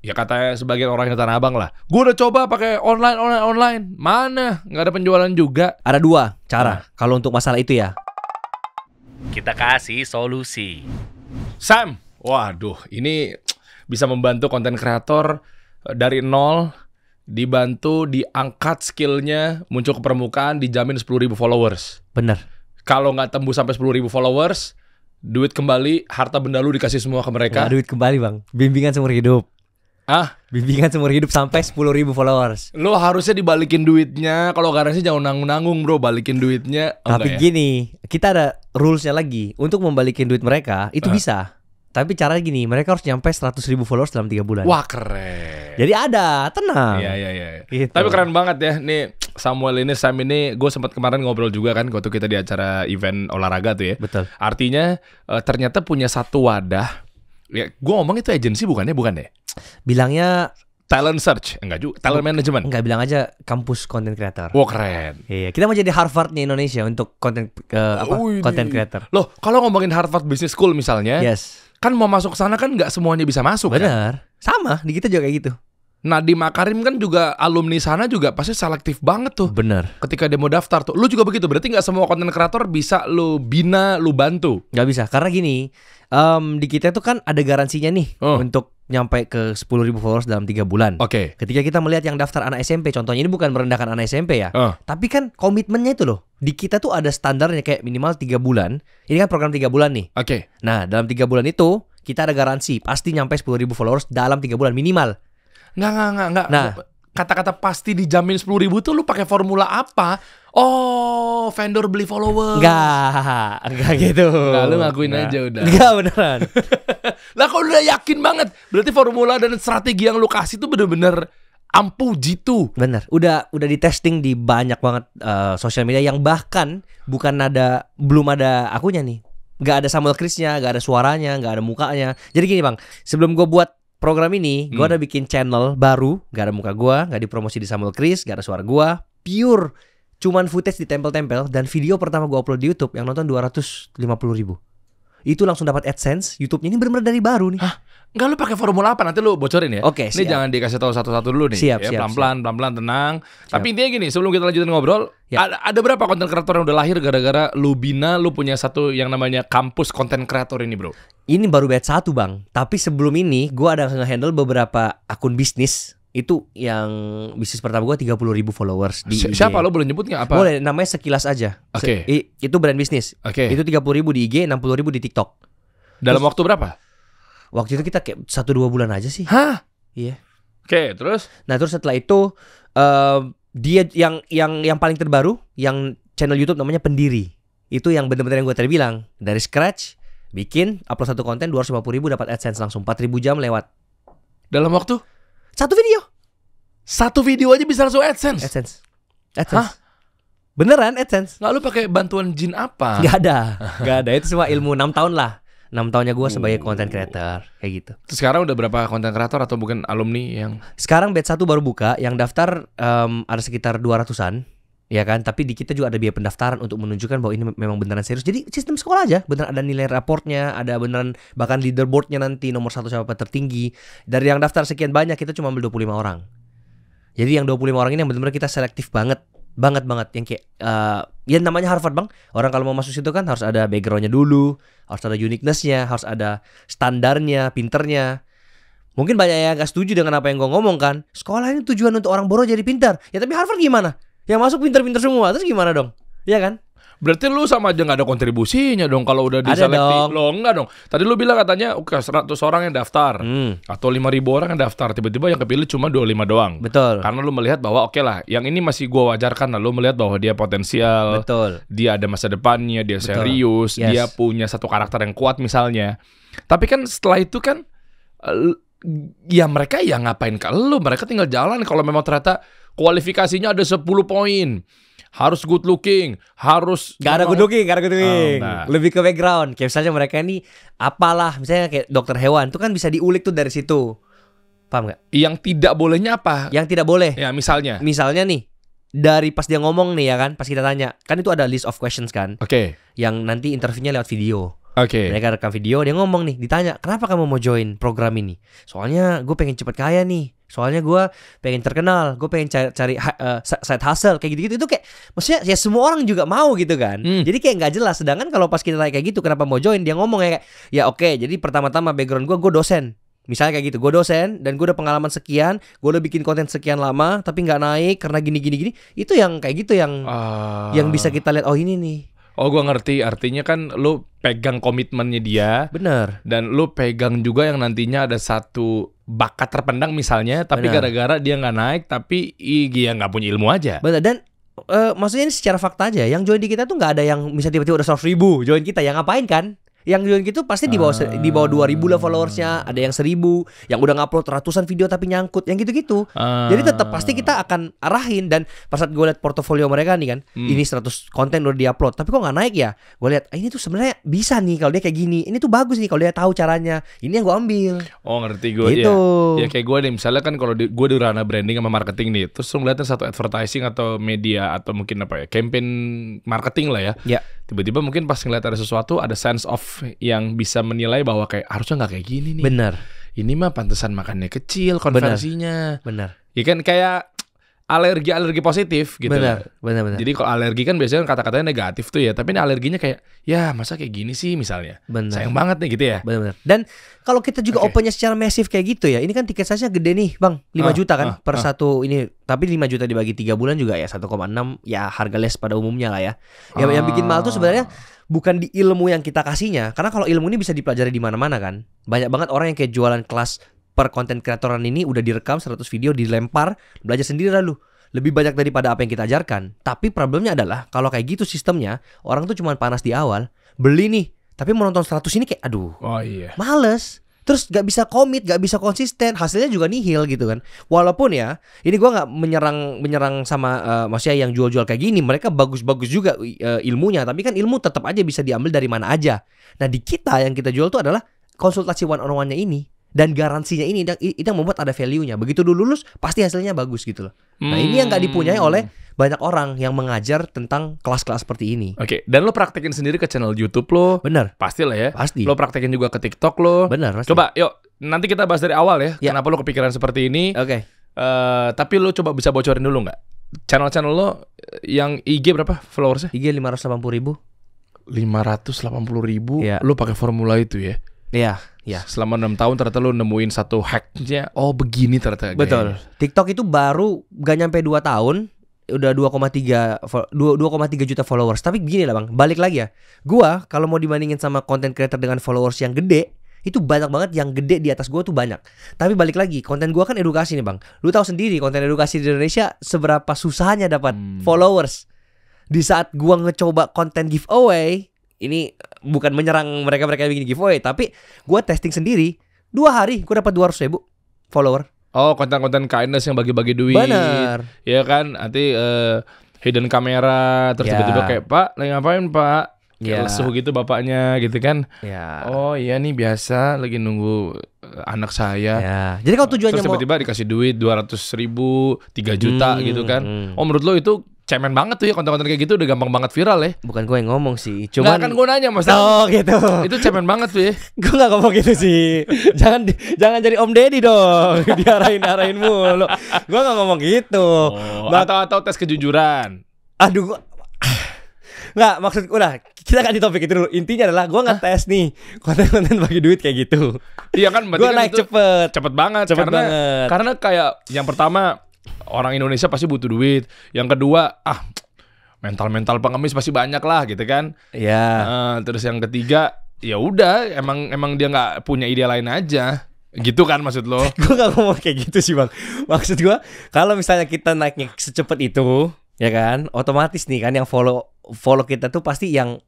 Ya katanya sebagian orang di Tanah Abang lah, gue udah coba pakai online, mana nggak ada penjualan juga. Ada 2 cara kalau untuk masalah itu ya. Kita kasih solusi. Sam, waduh, ini bisa membantu konten kreator dari nol, dibantu diangkat skillnya, muncul ke permukaan, dijamin 10.000 followers. Bener. Kalau nggak tembus sampai 10.000 followers, duit kembali, harta benda lu dikasih semua ke mereka. Nggak duit kembali bang, bimbingan seumur hidup. Bimbingan seumur hidup sampai 10.000 followers. Lo harusnya dibalikin duitnya. Kalau garansi jangan nanggung-nanggung bro, balikin duitnya. Tapi gini, kita ada rulesnya lagi. Untuk membalikin duit mereka, itu bisa. Tapi caranya gini, mereka harus nyampe 100.000 followers dalam 3 bulan. Wah keren. Jadi ada, tenang. Iya. Gitu. Tapi keren banget ya. Nih Sam ini gue sempat kemarin ngobrol juga kan waktu kita di acara event olahraga tuh ya. Betul. Artinya ternyata punya satu wadah. Ya, gue ngomong itu agensi bukan deh. Bilangnya Talent search, enggak juga. Talent management. enggak, bilang aja kampus content creator. Wah keren. Iya, kita mau jadi Harvardnya Indonesia untuk content content creator. Loh, kalau ngomongin Harvard Business School misalnya, Yes. kan mau masuk ke sana kan nggak semuanya bisa masuk. Kan? Benar. Sama, di kita juga kayak gitu. Nadiem Makarim kan juga alumni sana juga pasti selektif banget tuh. Bener. Ketika dia mau daftar tuh, lu juga begitu. Berarti nggak semua konten kreator bisa lu bina, lu bantu. Nggak bisa, karena gini, di kita tuh kan ada garansinya nih untuk nyampe ke 10.000 followers dalam 3 bulan. Oke. Ketika kita melihat yang daftar anak SMP, contohnya ini bukan merendahkan anak SMP ya, tapi kan komitmennya itu loh. Di kita tuh ada standarnya kayak minimal 3 bulan. Ini kan program 3 bulan nih. Oke. Nah, dalam 3 bulan itu kita ada garansi pasti nyampe 10.000 followers dalam 3 bulan minimal. Nggak. Nah, kata-kata pasti dijamin 10.000 tuh lu pakai formula apa? Oh, vendor beli follower. Enggak gitu. Nggak, lu ngakuin aja udah. Enggak, beneran. Lah kalau udah yakin banget, berarti formula dan strategi yang lu kasih tuh bener-bener ampuh jitu. Bener. Udah di testing di banyak banget sosial media yang bahkan belum ada akunya nih. Nggak ada Samuel Chris-nya, nggak ada suaranya, nggak ada mukanya. Jadi gini bang, sebelum gue buat program ini, gue ada bikin channel baru, nggak ada muka gue, nggak dipromosi di Samuel Chris, nggak ada suara gue, pure, cuman footage ditempel-tempel, dan video pertama gue upload di YouTube yang nonton 250.000. Itu langsung dapat AdSense. YouTube-nya ini benar-benar dari baru nih. Hah? Enggak, lu pakai formula apa? Nanti lu bocorin ya. Oke, ini siap. jangan dikasih tahu satu-satu dulu nih. Siap, ya, siap, pelan-pelan, tenang. Tapi intinya gini, sebelum kita lanjutin ngobrol, ada berapa konten kreator yang udah lahir gara-gara lu bina, lu punya satu yang namanya kampus konten kreator ini, bro? Ini baru batch 1 bang. Tapi sebelum ini gue ada nge-handle beberapa akun bisnis. Itu yang bisnis pertama gue 30.000 followers di IG. Siapa? Lo boleh nyebut nggak apa? Boleh, namanya Sekilas Aja. Oke. Itu brand bisnis. Oke. Itu 30.000 di IG, 60.000 di TikTok. Dalam waktu berapa? Waktu itu kita kayak 1-2 bulan aja sih. Hah? Iya. Oke, terus? Nah terus setelah itu dia yang paling terbaru, yang channel YouTube namanya Pendiri. Itu yang benar-benar yang gue tadi bilang, dari scratch bikin upload satu konten 250.000 dapat AdSense langsung 4.000 jam lewat. Dalam waktu? Satu video aja bisa langsung AdSense? AdSense. Hah? Beneran AdSense. Nggak, lu pakai bantuan jin apa? Gak ada. Itu semua ilmu 6 tahun lah. 6 tahunnya gue sebagai content creator. Kayak gitu. Terus sekarang udah berapa konten kreator atau mungkin alumni yang... Sekarang batch 1 baru buka. Yang daftar ada sekitar 200-an. Ya kan, tapi di kita juga ada biaya pendaftaran untuk menunjukkan bahwa ini memang beneran serius. Jadi sistem sekolah aja, beneran ada nilai raportnya, ada beneran bahkan leaderboardnya nanti nomor 1 siapa tertinggi. Dari yang daftar sekian banyak, kita cuma ambil 25 orang. Jadi yang 25 orang ini yang benar-benar kita selektif banget yang kayak ya namanya Harvard bang. Orang kalau mau masuk situ kan harus ada backgroundnya dulu, harus ada uniqueness-nya, harus ada standarnya, pinternya. Mungkin banyak yang gak setuju dengan apa yang gue ngomong kan. Sekolah ini tujuan untuk orang boros jadi pintar. Ya tapi Harvard gimana? Yang masuk pinter-pinter semua, terus gimana dong? Iya kan? Berarti lu sama aja gak ada kontribusinya dong kalau udah diselektif. Lo enggak dong. Tadi lu bilang katanya 100 orang yang daftar atau 5.000 orang yang daftar, tiba-tiba yang kepilih cuma 25 doang. Betul. Karena lu melihat bahwa oke lah, yang ini masih gua wajarkan lah. Lu melihat bahwa dia potensial. Betul. Dia ada masa depannya, dia serius, dia punya satu karakter yang kuat misalnya. Tapi kan setelah itu kan ya mereka ya ngapain ke lu? Mereka tinggal jalan kalau memang ternyata kualifikasinya ada 10 poin. Harus good looking, harus... Gak ada good looking. Nah. Lebih ke background. Kayak misalnya mereka ini apalah, misalnya kayak dokter hewan, itu kan bisa diulik tuh dari situ. Paham gak? Yang tidak bolehnya apa? Yang tidak boleh. Ya misalnya nih, dari pas dia ngomong nih ya kan, pas kita tanya, kan itu ada list of questions kan. Oke. Yang nanti interviewnya lewat video. Oke. Mereka rekam video, dia ngomong nih, ditanya, kenapa kamu mau join program ini? Soalnya gue pengen cepet kaya nih. Soalnya gue pengen terkenal, gue pengen cari side hustle kayak gitu-gitu. Itu kayak maksudnya ya semua orang juga mau gitu kan. Jadi kayak nggak jelas. Sedangkan kalau pas kita kayak gitu, kenapa mau join? Dia ngomong kayak, ya oke, jadi pertama-tama background gue dosen. Misalnya kayak gitu, gue dosen dan gue udah pengalaman sekian, gue udah bikin konten sekian lama tapi nggak naik karena gini. Itu yang kayak gitu yang bisa kita lihat, oh ini nih. Oh, gue ngerti. Artinya kan lu pegang komitmennya dia. Bener. Dan lu pegang juga yang nantinya ada satu bakat terpendam misalnya, tapi gara-gara dia nggak naik, tapi dia nggak punya ilmu aja. Bener. Dan maksudnya ini secara fakta aja, yang join di kita tuh nggak ada yang misalnya tiba-tiba udah 100.000 join kita, yang ngapain kan? Yang join gitu pasti di bawah 2.000 lah followersnya, ada yang 1.000, yang udah ngupload ratusan video tapi nyangkut, yang gitu-gitu. Jadi tetap pasti kita akan arahin. Dan pas saat gue liat portofolio mereka nih kan, ini 100 konten udah diupload, tapi kok nggak naik ya? Gue lihat ini tuh sebenarnya bisa nih kalau dia kayak gini, ini tuh bagus nih kalau dia tahu caranya. Ini yang gue ambil. Oh, ngerti gue gitu. Ya kayak gue nih, misalnya kan kalau gue di ranah branding sama marketing nih, terus lu ngeliatin satu advertising atau media atau mungkin apa ya, campaign marketing lah ya. Ya. Tiba-tiba mungkin pas ngeliat ada sesuatu, ada sense of yang bisa menilai bahwa kayak harusnya nggak kayak gini nih. Bener. Ini mah pantesan makannya kecil konversinya. Bener. Ya kan kayak alergi positif gitu. Bener. Jadi kalau alergi kan biasanya kata-katanya negatif tuh ya, tapi ini alerginya kayak ya masa kayak gini sih misalnya. Bener. Sayang banget nih gitu ya. Bener. Dan kalau kita juga opennya secara masif kayak gitu ya, ini kan tiket saja gede nih bang, 5 juta kan per satu ini. Tapi 5 juta dibagi 3 bulan juga ya 1,6 ya, harga les pada umumnya lah ya. Yang bikin mahal tuh sebenarnya bukan di ilmu yang kita kasihnya, karena kalau ilmu ini bisa dipelajari di mana-mana kan. Banyak banget orang yang kayak jualan kelas per konten kreatoran ini udah direkam 100 video, dilempar, belajar sendiri lalu. Lebih banyak daripada apa yang kita ajarkan. Tapi problemnya adalah kalau kayak gitu sistemnya, orang tuh cuma panas di awal, beli nih, tapi mau nonton 100 ini kayak aduh. Oh iya. Males. Terus gak bisa komit, gak bisa konsisten, hasilnya juga nihil gitu kan. Walaupun ya, ini gue gak menyerang sama maksudnya yang jual-jual kayak gini, mereka bagus-bagus juga ilmunya, tapi kan ilmu tetap aja bisa diambil dari mana aja. Nah di kita yang kita jual tuh adalah konsultasi one on one-nya ini. Dan garansinya ini itu yang membuat ada value-nya. Begitu dulu lulus pasti hasilnya bagus gitu loh. Nah ini yang gak dipunyai oleh banyak orang yang mengajar tentang kelas-kelas seperti ini. Oke, dan lo praktekin sendiri ke channel YouTube lo. Bener. Pastilah ya. Pasti. Lo praktekin juga ke TikTok lo. Bener. Pasti. Coba yuk, nanti kita bahas dari awal ya. Kenapa lo kepikiran seperti ini. Oke. Tapi lo coba bisa bocorin dulu gak? Channel lo yang IG berapa followersnya? IG 580.000. 580.000. Ya. Lo pakai formula itu ya? Iya. Ya. Selama 6 tahun ternyata lo nemuin satu hacknya. Oh begini ternyata. Betul. TikTok itu baru gak nyampe 2 tahun udah 2,3 juta followers. Tapi gini lah bang, balik lagi ya. Gua kalau mau dibandingin sama content creator dengan followers yang gede, itu banyak banget yang gede di atas gua tuh banyak. Tapi balik lagi, konten gua kan edukasi nih bang. Lu tahu sendiri konten edukasi di Indonesia seberapa susahnya dapat followers. Di saat gua ngecoba konten giveaway, ini bukan menyerang mereka-mereka yang bikin giveaway, tapi gue testing sendiri 2 hari gue dapat 200.000 follower. Oh, konten-konten kindness yang bagi-bagi duit. Benar. Ya kan, nanti hidden kamera terus tiba-tiba kayak Pak, lagi ngapain Pak? Kayak lesuh gitu bapaknya gitu kan. Ya. Oh iya nih biasa lagi nunggu anak saya. Ya. Jadi kalau tujuannya terus tiba-tiba dikasih duit 200.000, 3 juta gitu kan. Oh menurut lo itu cemen banget tuh ya, konten-konten kayak gitu udah gampang banget viral ya. Bukan gue yang ngomong sih, cuman nggak kan gue nanya mas. Oh gitu. Itu cemen banget tuh ya. Gue nggak ngomong gitu sih. Jangan jadi Om Deddy dong. Diarahin mulu. Gue nggak ngomong gitu. Atau tes kejujuran. Aduh, nggak, maksud udah kita ganti topik itu dulu. Intinya adalah gue ngetes nih konten-konten bagi duit kayak gitu. Iya kan, gue naik cepet banget. Karena kayak yang pertama, orang Indonesia pasti butuh duit. Yang kedua, mental pengemis pasti banyak lah gitu kan. Iya. Terus yang ketiga, ya udah emang dia nggak punya ide lain aja. Gitu kan maksud lo? Gue nggak ngomong kayak gitu sih bang. Maksud gue kalau misalnya kita naiknya secepat itu, ya kan, otomatis nih kan yang follow kita tuh pasti yang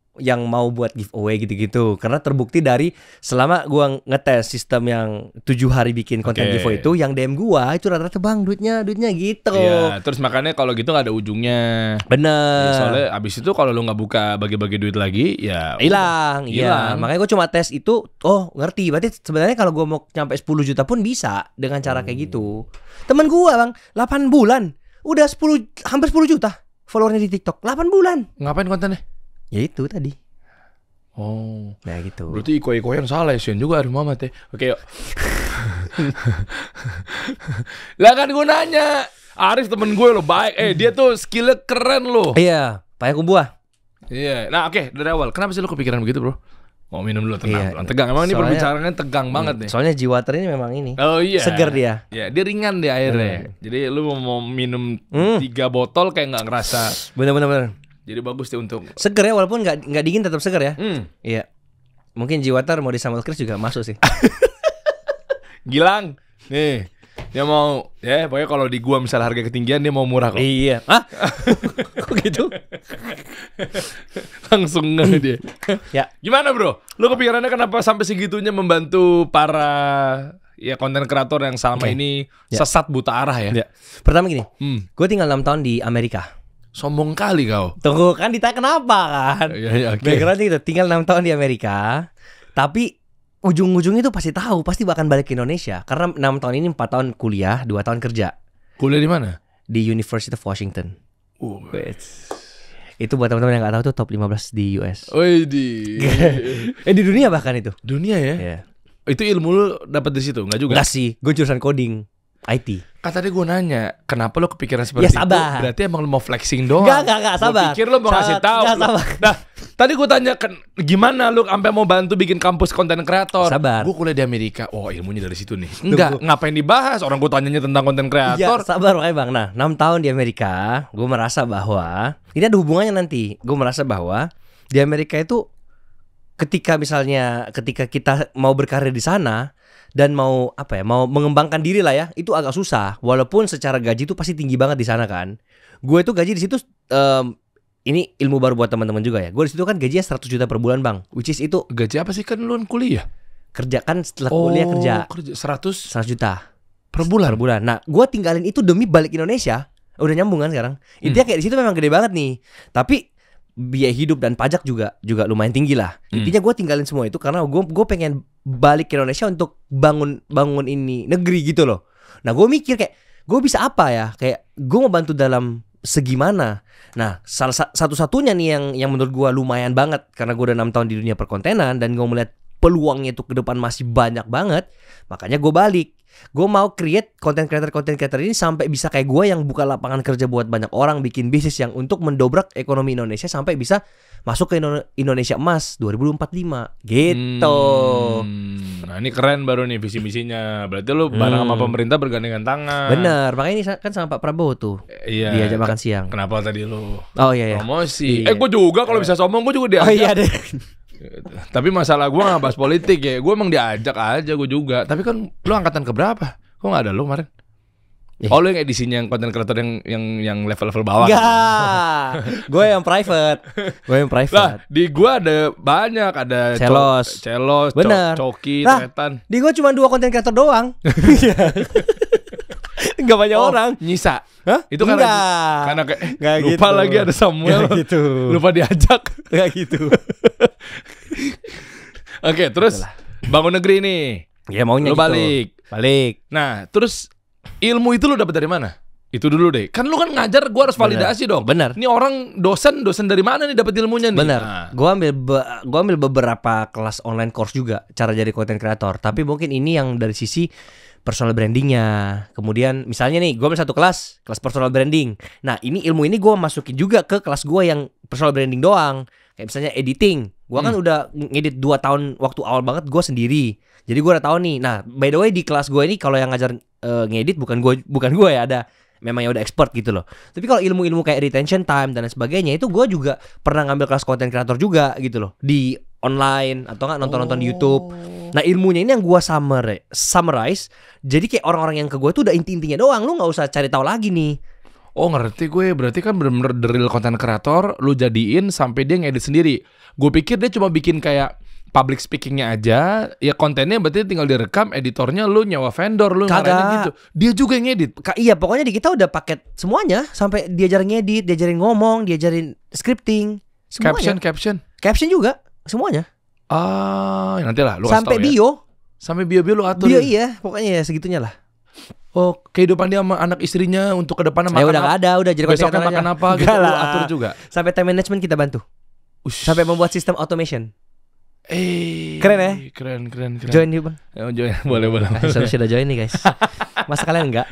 mau buat giveaway gitu-gitu. Karena terbukti dari selama gua ngetes sistem yang 7 hari bikin konten giveaway itu, yang DM gua itu rata-rata bang duitnya gitu. Iya, terus makanya kalau gitu nggak ada ujungnya. Bener. Ya, soalnya abis itu kalau lu nggak buka bagi-bagi duit lagi, ya hilang. Iya. Makanya gua cuma tes itu. Oh ngerti. Berarti sebenarnya kalau gua mau nyampe 10 juta pun bisa dengan cara kayak gitu. Temen gua bang 8 bulan udah hampir 10 juta followernya di TikTok. 8 bulan. Ngapain kontennya? Ya itu tadi. Oh, Nah gitu. berarti iko-ikoyan salah ya, Sian juga Arif Muhammad ya. Oke yuk. Lah kan gue nanya, Arif temen gue lo baik, dia tuh skillnya keren lo. Iya, payakum buah. Iya, nah oke, dari awal, kenapa sih lo kepikiran begitu bro? Mau minum dulu, tenang, Iya. tegang. Emang ini Soalnya- perbincangannya tegang banget nih. Soalnya jiwater ini memang ini. Oh iya. Seger dia. Ya, dia ringan deh airnya. Jadi lu mau minum 3 botol kayak nggak ngerasa. Bener. Jadi bagus deh untuk. Seger ya, walaupun nggak dingin tetap seger ya. Hmm. Iya. Mungkin jiwater mau di sambal Chris juga masuk sih. Gilang, nih dia mau ya pokoknya kalau di gua misal harga ketinggian dia mau murah kok. Iya. Hah? Kok gitu? Langsung nggak dia. Ya. Gimana bro? Lu kepikirannya kenapa sampai segitunya membantu para ya konten kreator yang selama ini sesat buta arah ya? Ya. Pertama gini, Hmm. gue tinggal 6 tahun di Amerika. Sombong kali kau. Tunggu kan ditanya kenapa kan? Iya, oke. Backgroundnya gitu, tinggal 6 tahun di Amerika. Tapi ujung-ujungnya itu pasti tahu, pasti bakal balik ke Indonesia. Karena 6 tahun ini 4 tahun kuliah, 2 tahun kerja. Kuliah di mana? Di University of Washington. Itu buat teman-teman yang gak tahu tuh top 15 di US. Wih di Di dunia bahkan itu. dunia ya. Ya. Itu ilmu lu dapat di situ, enggak juga? Enggak sih, gue jurusan coding IT. Kan tadi gue nanya, kenapa lu kepikiran seperti Ya, sabar. itu? Berarti emang lu mau flexing doang. Enggak, sabar. Gua pikir lu mau ngasih tahu. Sabar. Nah, tadi gue tanya kan gimana lu sampai mau bantu bikin kampus konten kreator? Sabar. Gue kuliah di Amerika. Oh, ilmunya dari situ nih. Enggak, ngapain dibahas? Orang gue tanyanya tentang konten Ya, kreator. sabar makanya Bang. Nah, 6 tahun di Amerika, gue merasa bahwa ini ada hubungannya nanti. Gue merasa bahwa di Amerika itu ketika kita mau berkarir di sana dan mau mau mengembangkan diri lah ya, itu agak susah. Walaupun secara gaji itu pasti tinggi banget di sana kan. Gue itu gaji di situ ini ilmu baru buat teman-teman juga ya. Gue di situ kan gajinya 100 juta per bulan, Bang. Which is itu Gaji apa sih kan lu kan kuliah? kerja kan setelah kuliah kerja 100 100 juta per bulan. per bulan. Nah, gue tinggalin itu demi balik Indonesia. Udah nyambung kan sekarang. Intinya kayak di situ memang gede banget nih. Tapi biaya hidup dan pajak juga lumayan tinggi lah. Intinya gue tinggalin semua itu karena gue pengen balik ke Indonesia untuk bangun ini negeri gitu loh. Nah, gue mikir kayak gue bisa apa ya? Kayak gue mau bantu dalam segi mana? Nah, salah satu-satunya nih yang menurut gue lumayan banget karena gue udah 6 tahun di dunia perkontenan dan gue melihat peluangnya itu ke depan masih banyak banget. Makanya gue balik. Gue mau create konten creator ini sampai bisa kayak gue yang buka lapangan kerja buat banyak orang, bikin bisnis yang untuk mendobrak ekonomi Indonesia sampai bisa masuk ke Indonesia Emas 2045 gitu. Nah, ini keren baru nih visi misinya. Berarti lu bareng sama pemerintah bergandengan tangan. Bener, makanya ini kan sama Pak Prabowo tuh. Iya. Diajak makan siang. Kenapa tadi lu Oh iya. promosi? Iya. Gue juga kalau bisa sombong gue juga diajak. Oh iya deh. Tapi masalah gue gak bahas politik ya. Gue emang diajak aja gue juga. Tapi kan lu angkatan keberapa? Kok gak ada lu kemarin? Oh lu yang edisinya yang konten kreator yang level-level bawah. Enggak. Gue yang private. Lah di gue ada banyak. Ada Celos, Bener. Coki, Lah, Tretan. di gue cuma 2 konten kreator doang. Enggak banyak orang. Nyisa. Hah? Itu karena kayak Nggak lupa gitu. lagi ada Samuel. Nggak gitu. Lupa diajak. Enggak gitu. Oke, terus bangun negeri nih. Ya maunya Lu gitu. balik. Nah, terus ilmu itu lu dapat dari mana? Itu dulu deh. Kan lu kan ngajar, gua harus validasi dong. Bener. Ini orang dosen dari mana nih dapat ilmunya nih? Bener. Nah. Gua ambil beberapa kelas online course juga cara jadi content creator. Tapi mungkin ini yang dari sisi personal brandingnya. Kemudian misalnya nih, gue ambil satu kelas personal branding. Nah, ilmu ini gue masukin juga ke kelas gue yang personal branding doang. Kayak misalnya editing. Gue kan udah ngedit 2 tahun waktu awal banget gue sendiri. Jadi gue udah tahu nih. Nah, by the way di kelas gue ini kalau yang ngajar ngedit bukan gue ya, ada memang ya udah expert gitu loh. Tapi kalau ilmu-ilmu kayak retention time dan lain sebagainya itu gue juga pernah ngambil kelas content creator juga gitu loh di online atau nggak nonton di YouTube. Nah, ilmunya ini yang gue summarize. Jadi kayak orang-orang yang ke gue tuh udah inti-intinya doang. Lu nggak usah cari tahu lagi nih. Oh ngerti gue, berarti kan bener-bener the real content creator lu jadiin sampai dia ngedit sendiri. Gue pikir dia cuma bikin kayak public speakingnya aja, ya kontennya berarti tinggal direkam, editornya lu nyawa vendor, lu ngarahin gitu. Dia juga yang ngedit. Iya, pokoknya di kita udah paket semuanya sampai diajarin ngedit, diajarin ngomong, diajarin scripting, semuanya. Caption juga, semuanya. Ah, nanti lah lu kasih sampai tahu ya. bio. Sampai bio lu atur. Bio iya, pokoknya ya segitunya lah. Oh, kehidupan dia sama anak istrinya untuk ke depannya makan udah nggak ada, udah jadi besoknya makan apa gitu, lu atur juga. Sampai time management kita bantu. Sampai membuat sistem automation. Keren ya? Keren. Join yuk bang. Join, boleh. Sudah join nih guys. Masa kalian enggak?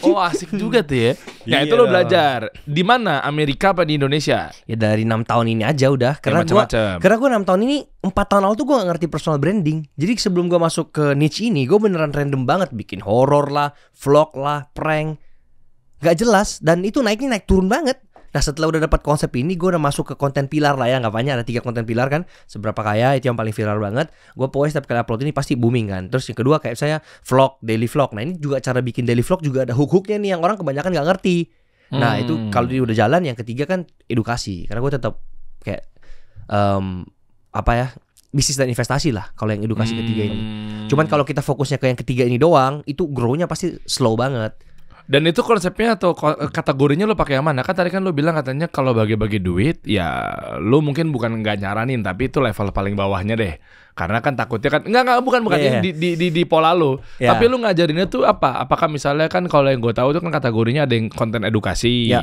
Oh asik juga tuh ya. Nah itu lo belajar di mana? Amerika apa di Indonesia? Ya dari 6 tahun ini aja udah. Karena gue 6 tahun ini, 4 tahun lalu tuh gue gak ngerti personal branding. Jadi sebelum gue masuk ke niche ini, gue beneran random banget bikin horor lah, vlog lah, prank. Gak jelas, dan itu naik turun banget. Nah setelah udah dapat konsep ini, gue udah masuk ke konten pilar lah ya. Gak banyak, ada 3 konten pilar kan. Seberapa kaya, itu yang paling viral banget. Gue pokoknya setiap kali upload ini pasti booming kan. Terus yang kedua kayak saya vlog, daily vlog. Nah ini juga cara bikin daily vlog juga ada hook-hooknya nih yang orang kebanyakan gak ngerti. Nah itu kalau dia udah jalan, yang ketiga kan edukasi. Karena gue tetap kayak bisnis dan investasi lah kalau yang edukasi ketiga ini. Cuman kalau kita fokusnya ke yang ketiga ini doang, itu grow-nya pasti slow banget. Dan itu konsepnya atau kategorinya lo pakai yang mana? Kan tadi kan lo bilang katanya kalau bagi-bagi duit, ya lo mungkin bukan nggak nyaranin, tapi itu level paling bawahnya deh. Karena kan takutnya kan bukan Yeah. di pola lo. Yeah. Tapi lo ngajarinnya tuh apa? Apakah misalnya kan kalau yang gue tahu itu kan kategorinya ada yang konten edukasi,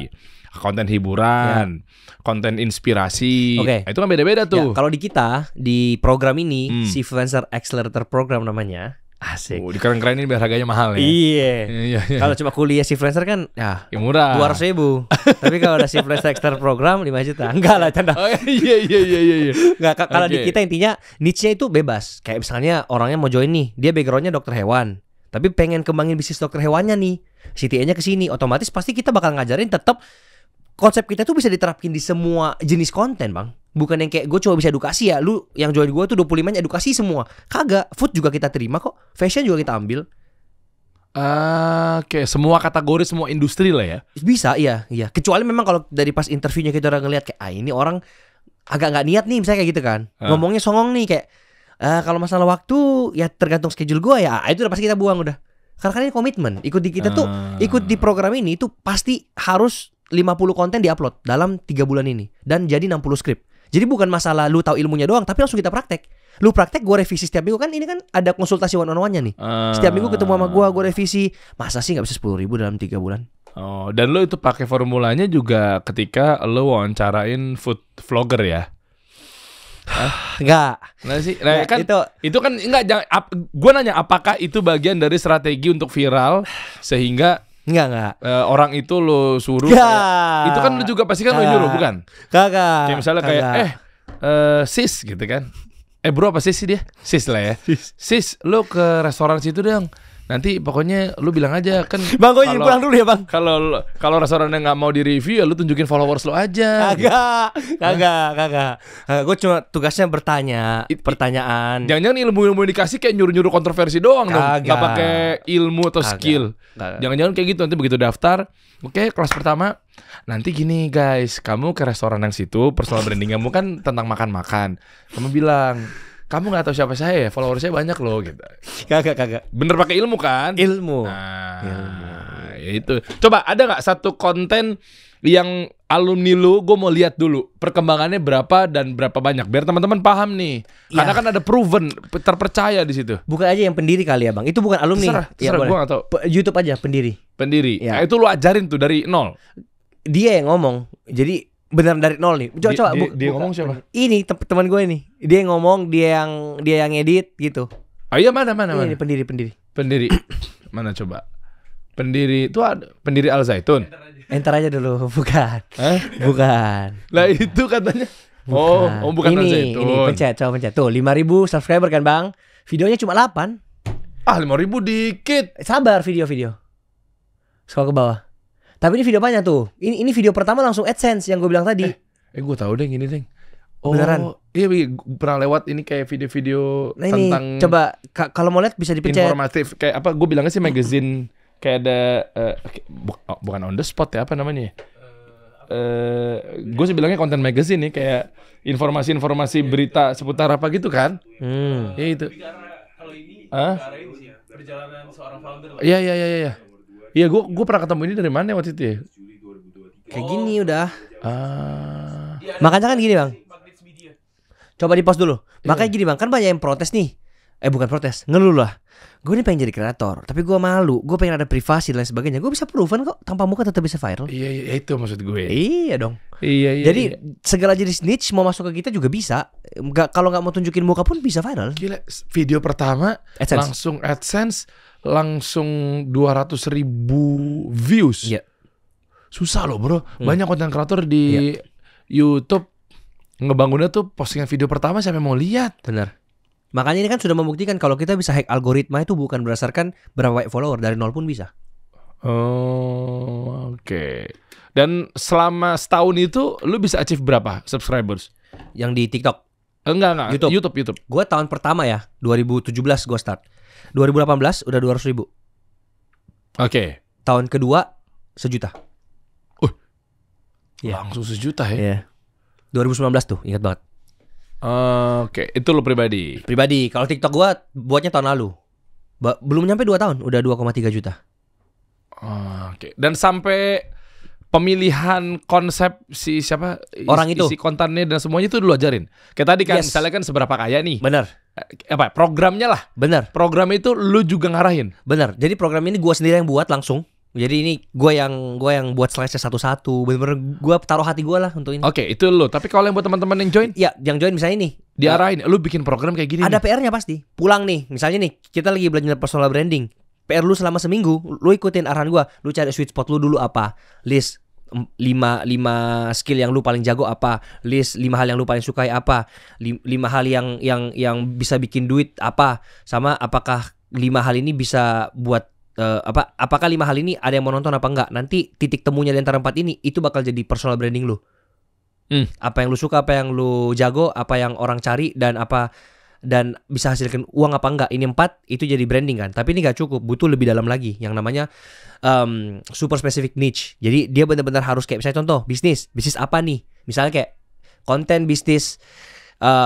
konten hiburan, konten inspirasi. Itu kan beda-beda tuh. Kalau di kita di program ini, Influencer Accelerator Program namanya. Asik. Dikeren-kerenin biar harganya mahal ya. Iya. Kalau cuma kuliah influencer kan ya murah. 200.000. Tapi kalau ada influencer extra program 5 juta. Enggak lah, canda. Oh iya. Enggak, kalau di kita intinya niche-nya itu bebas. Kayak misalnya orangnya mau join nih, dia background-nya dokter hewan. Tapi pengen kembangin bisnis dokter hewannya nih. CTA-nya ke sini, otomatis pasti kita bakal ngajarin tetap konsep kita tuh bisa diterapin di semua jenis konten, Bang. Bukan yang kayak gue cuma bisa edukasi ya. Lu yang join gue tuh 25-nya edukasi semua. Kagak, food juga kita terima kok. Fashion juga kita ambil. Oke, semua kategori, semua industri lah ya. Bisa, iya. Kecuali memang kalau dari pas interviewnya kita udah ngeliat kayak ini orang agak nggak niat nih, misalnya kayak gitu kan. Ngomongnya songong nih kayak kalau masalah waktu ya tergantung schedule gue ya. Itu udah pasti kita buang udah. Karena kan ini komitmen. Ikut di kita tuh, ikut di program ini itu pasti harus 50 konten diupload dalam 3 bulan ini dan jadi 60 skrip. Jadi bukan masalah lu tahu ilmunya doang, tapi langsung kita praktek. Lu praktek, gue revisi setiap minggu kan. Ini kan ada konsultasi one on one-nya nih. Setiap minggu ketemu sama gue revisi. Masa sih nggak bisa 10.000 dalam 3 bulan? Oh, dan lu itu pakai formulanya juga ketika lu wawancarain food vlogger ya? Enggak. Nah sih, kan itu kan enggak. Gue nanya apakah itu bagian dari strategi untuk viral sehingga Enggak. Orang itu lo suruh itu kan lu juga pasti kan lo nyuruh bukan? Kagak. Kayak misalnya kayak sis gitu kan. Bro apa sis sih dia? Sis lah ya. Sis lo ke restoran situ dong. Nanti pokoknya lu bilang aja kan. Bang, gue pulang dulu ya bang. Kalau restorannya nggak mau di review ya lu tunjukin followers lo aja. Kagak. Gue cuma tugasnya bertanya pertanyaan. Jangan-jangan ilmu dikasih kayak nyuruh kontroversi doang dong. Nggak pakai ilmu atau skill. Jangan-jangan kayak gitu, nanti begitu daftar. Oke, kelas pertama. Nanti gini guys, kamu ke restoran yang situ, personal branding kamu kan tentang makan-makan. Kamu bilang, kamu nggak tahu siapa saya ya, followersnya banyak loh gitu. Kagak. Bener pakai ilmu kan? Ilmu. Ya itu. Coba ada nggak satu konten yang alumni lu, gue mau lihat dulu perkembangannya berapa dan berapa banyak, biar teman-teman paham nih. Karena kan ada proven, terpercaya di situ. Bukan aja yang pendiri kali ya bang, itu bukan alumni. Terserah gue nggak tahu. YouTube aja pendiri. Ya. Nah, itu lu ajarin tuh dari nol. Dia yang ngomong, jadi beneran dari nol nih. Coba dia ngomong siapa? Ini teman gue ini. Dia yang ngomong, dia yang edit gitu. Oh iya mana? Ini pendiri. Mana coba? Pendiri itu ada pendiri Al Zaitun. Enter aja dulu, bukan. Bukan. Lah itu katanya. Bukan Al Zaitun. Ini coba pencet. Tuh 5.000 subscriber kan bang. Videonya cuma 8. 5.000 dikit. Sabar video. Scroll ke bawah. Tapi ini video banyak tuh. Ini video pertama langsung AdSense yang gue bilang tadi. Gue tahu deh gini deh. Beneran? Iya, pernah lewat ini kayak video-video tentang. Coba kalau mau lihat bisa dipencet. Informatif kayak apa? Gue bilangnya sih magazine. Kayak ada bukan on the spot ya, apa namanya? Gue sih bilangnya konten magazine nih, kayak informasi berita seputar apa gitu kan? Ya itu. Kalau ini perjalanan seorang founder. Iya. Iya, gue pernah ketemu ini dari mana waktu itu ya? Kayak gini udah. Makanya kan gini bang. Coba di post dulu. Makanya gini bang, kan banyak yang protes nih. bukan protes, ngeluh lah. Gue ini pengen jadi kreator, tapi gue malu, gue pengen ada privasi dan lain sebagainya. Gue bisa proven kok, tanpa muka tetap bisa viral. Iya, itu maksud gue. Iya dong. Iya. Jadi segala jenis niche mau masuk ke kita juga bisa. Kalau nggak mau tunjukin muka pun bisa viral. Gila, video pertama AdSense. langsung AdSense, langsung 200.000 views. Iya. Susah loh bro, banyak konten kreator di YouTube ngebangunnya tuh postingan video pertama siapa yang mau lihat. Benar. Makanya ini kan sudah membuktikan kalau kita bisa hack algoritma itu bukan berdasarkan berapa follower, dari 0 pun bisa. Oh, oke. Dan selama setahun itu lu bisa achieve berapa subscribers? Yang di TikTok. Enggak. YouTube. Gue tahun pertama ya, 2017 gue start. 2018 udah 200.000. Oke. Tahun kedua 1 juta. Iya. Langsung 1 juta ya? Iya. 2019 tuh, ingat banget. Oke, itu lo pribadi. Pribadi, kalau TikTok gue buatnya tahun lalu. Belum nyampe 2 tahun, udah 2,3 juta. Oke. Dan sampai pemilihan konsep si siapa orang itu, isi kontennya dan semuanya itu dulu ajarin. Kayak tadi kan, misalnya kan seberapa kaya nih. Bener. Programnya lah. Bener. Program itu lu juga ngarahin. Bener. Jadi program ini gue sendiri yang buat langsung. Jadi ini gue yang buat slide satu-satu. Bener-bener gue taruh hati gue lah untuk ini. Oke, itu lo. Tapi kalau yang buat teman-teman yang join? Ya, yang join misalnya nih. Diarahin, lu bikin program kayak gini. Ada PR-nya pasti. Pulang nih, misalnya nih, kita lagi belajar personal branding. PR lu selama seminggu, lu ikutin arahan gue. Lu cari sweet spot lu dulu apa. List 5 skill yang lu paling jago apa. List 5 hal yang lu paling sukai apa. 5 hal yang bisa bikin duit apa. Sama apakah 5 hal ini bisa buat apakah 5 hal ini ada yang mau nonton apa enggak. Nanti titik temunya di antara 4 ini itu bakal jadi personal branding lu. Apa yang lu suka, apa yang lu jago, apa yang orang cari, dan bisa hasilkan uang apa enggak. Ini 4 itu jadi branding kan. Tapi ini gak cukup, butuh lebih dalam lagi yang namanya super specific niche. Jadi dia benar-benar harus kayak misalnya contoh bisnis apa nih. Misalnya kayak konten bisnis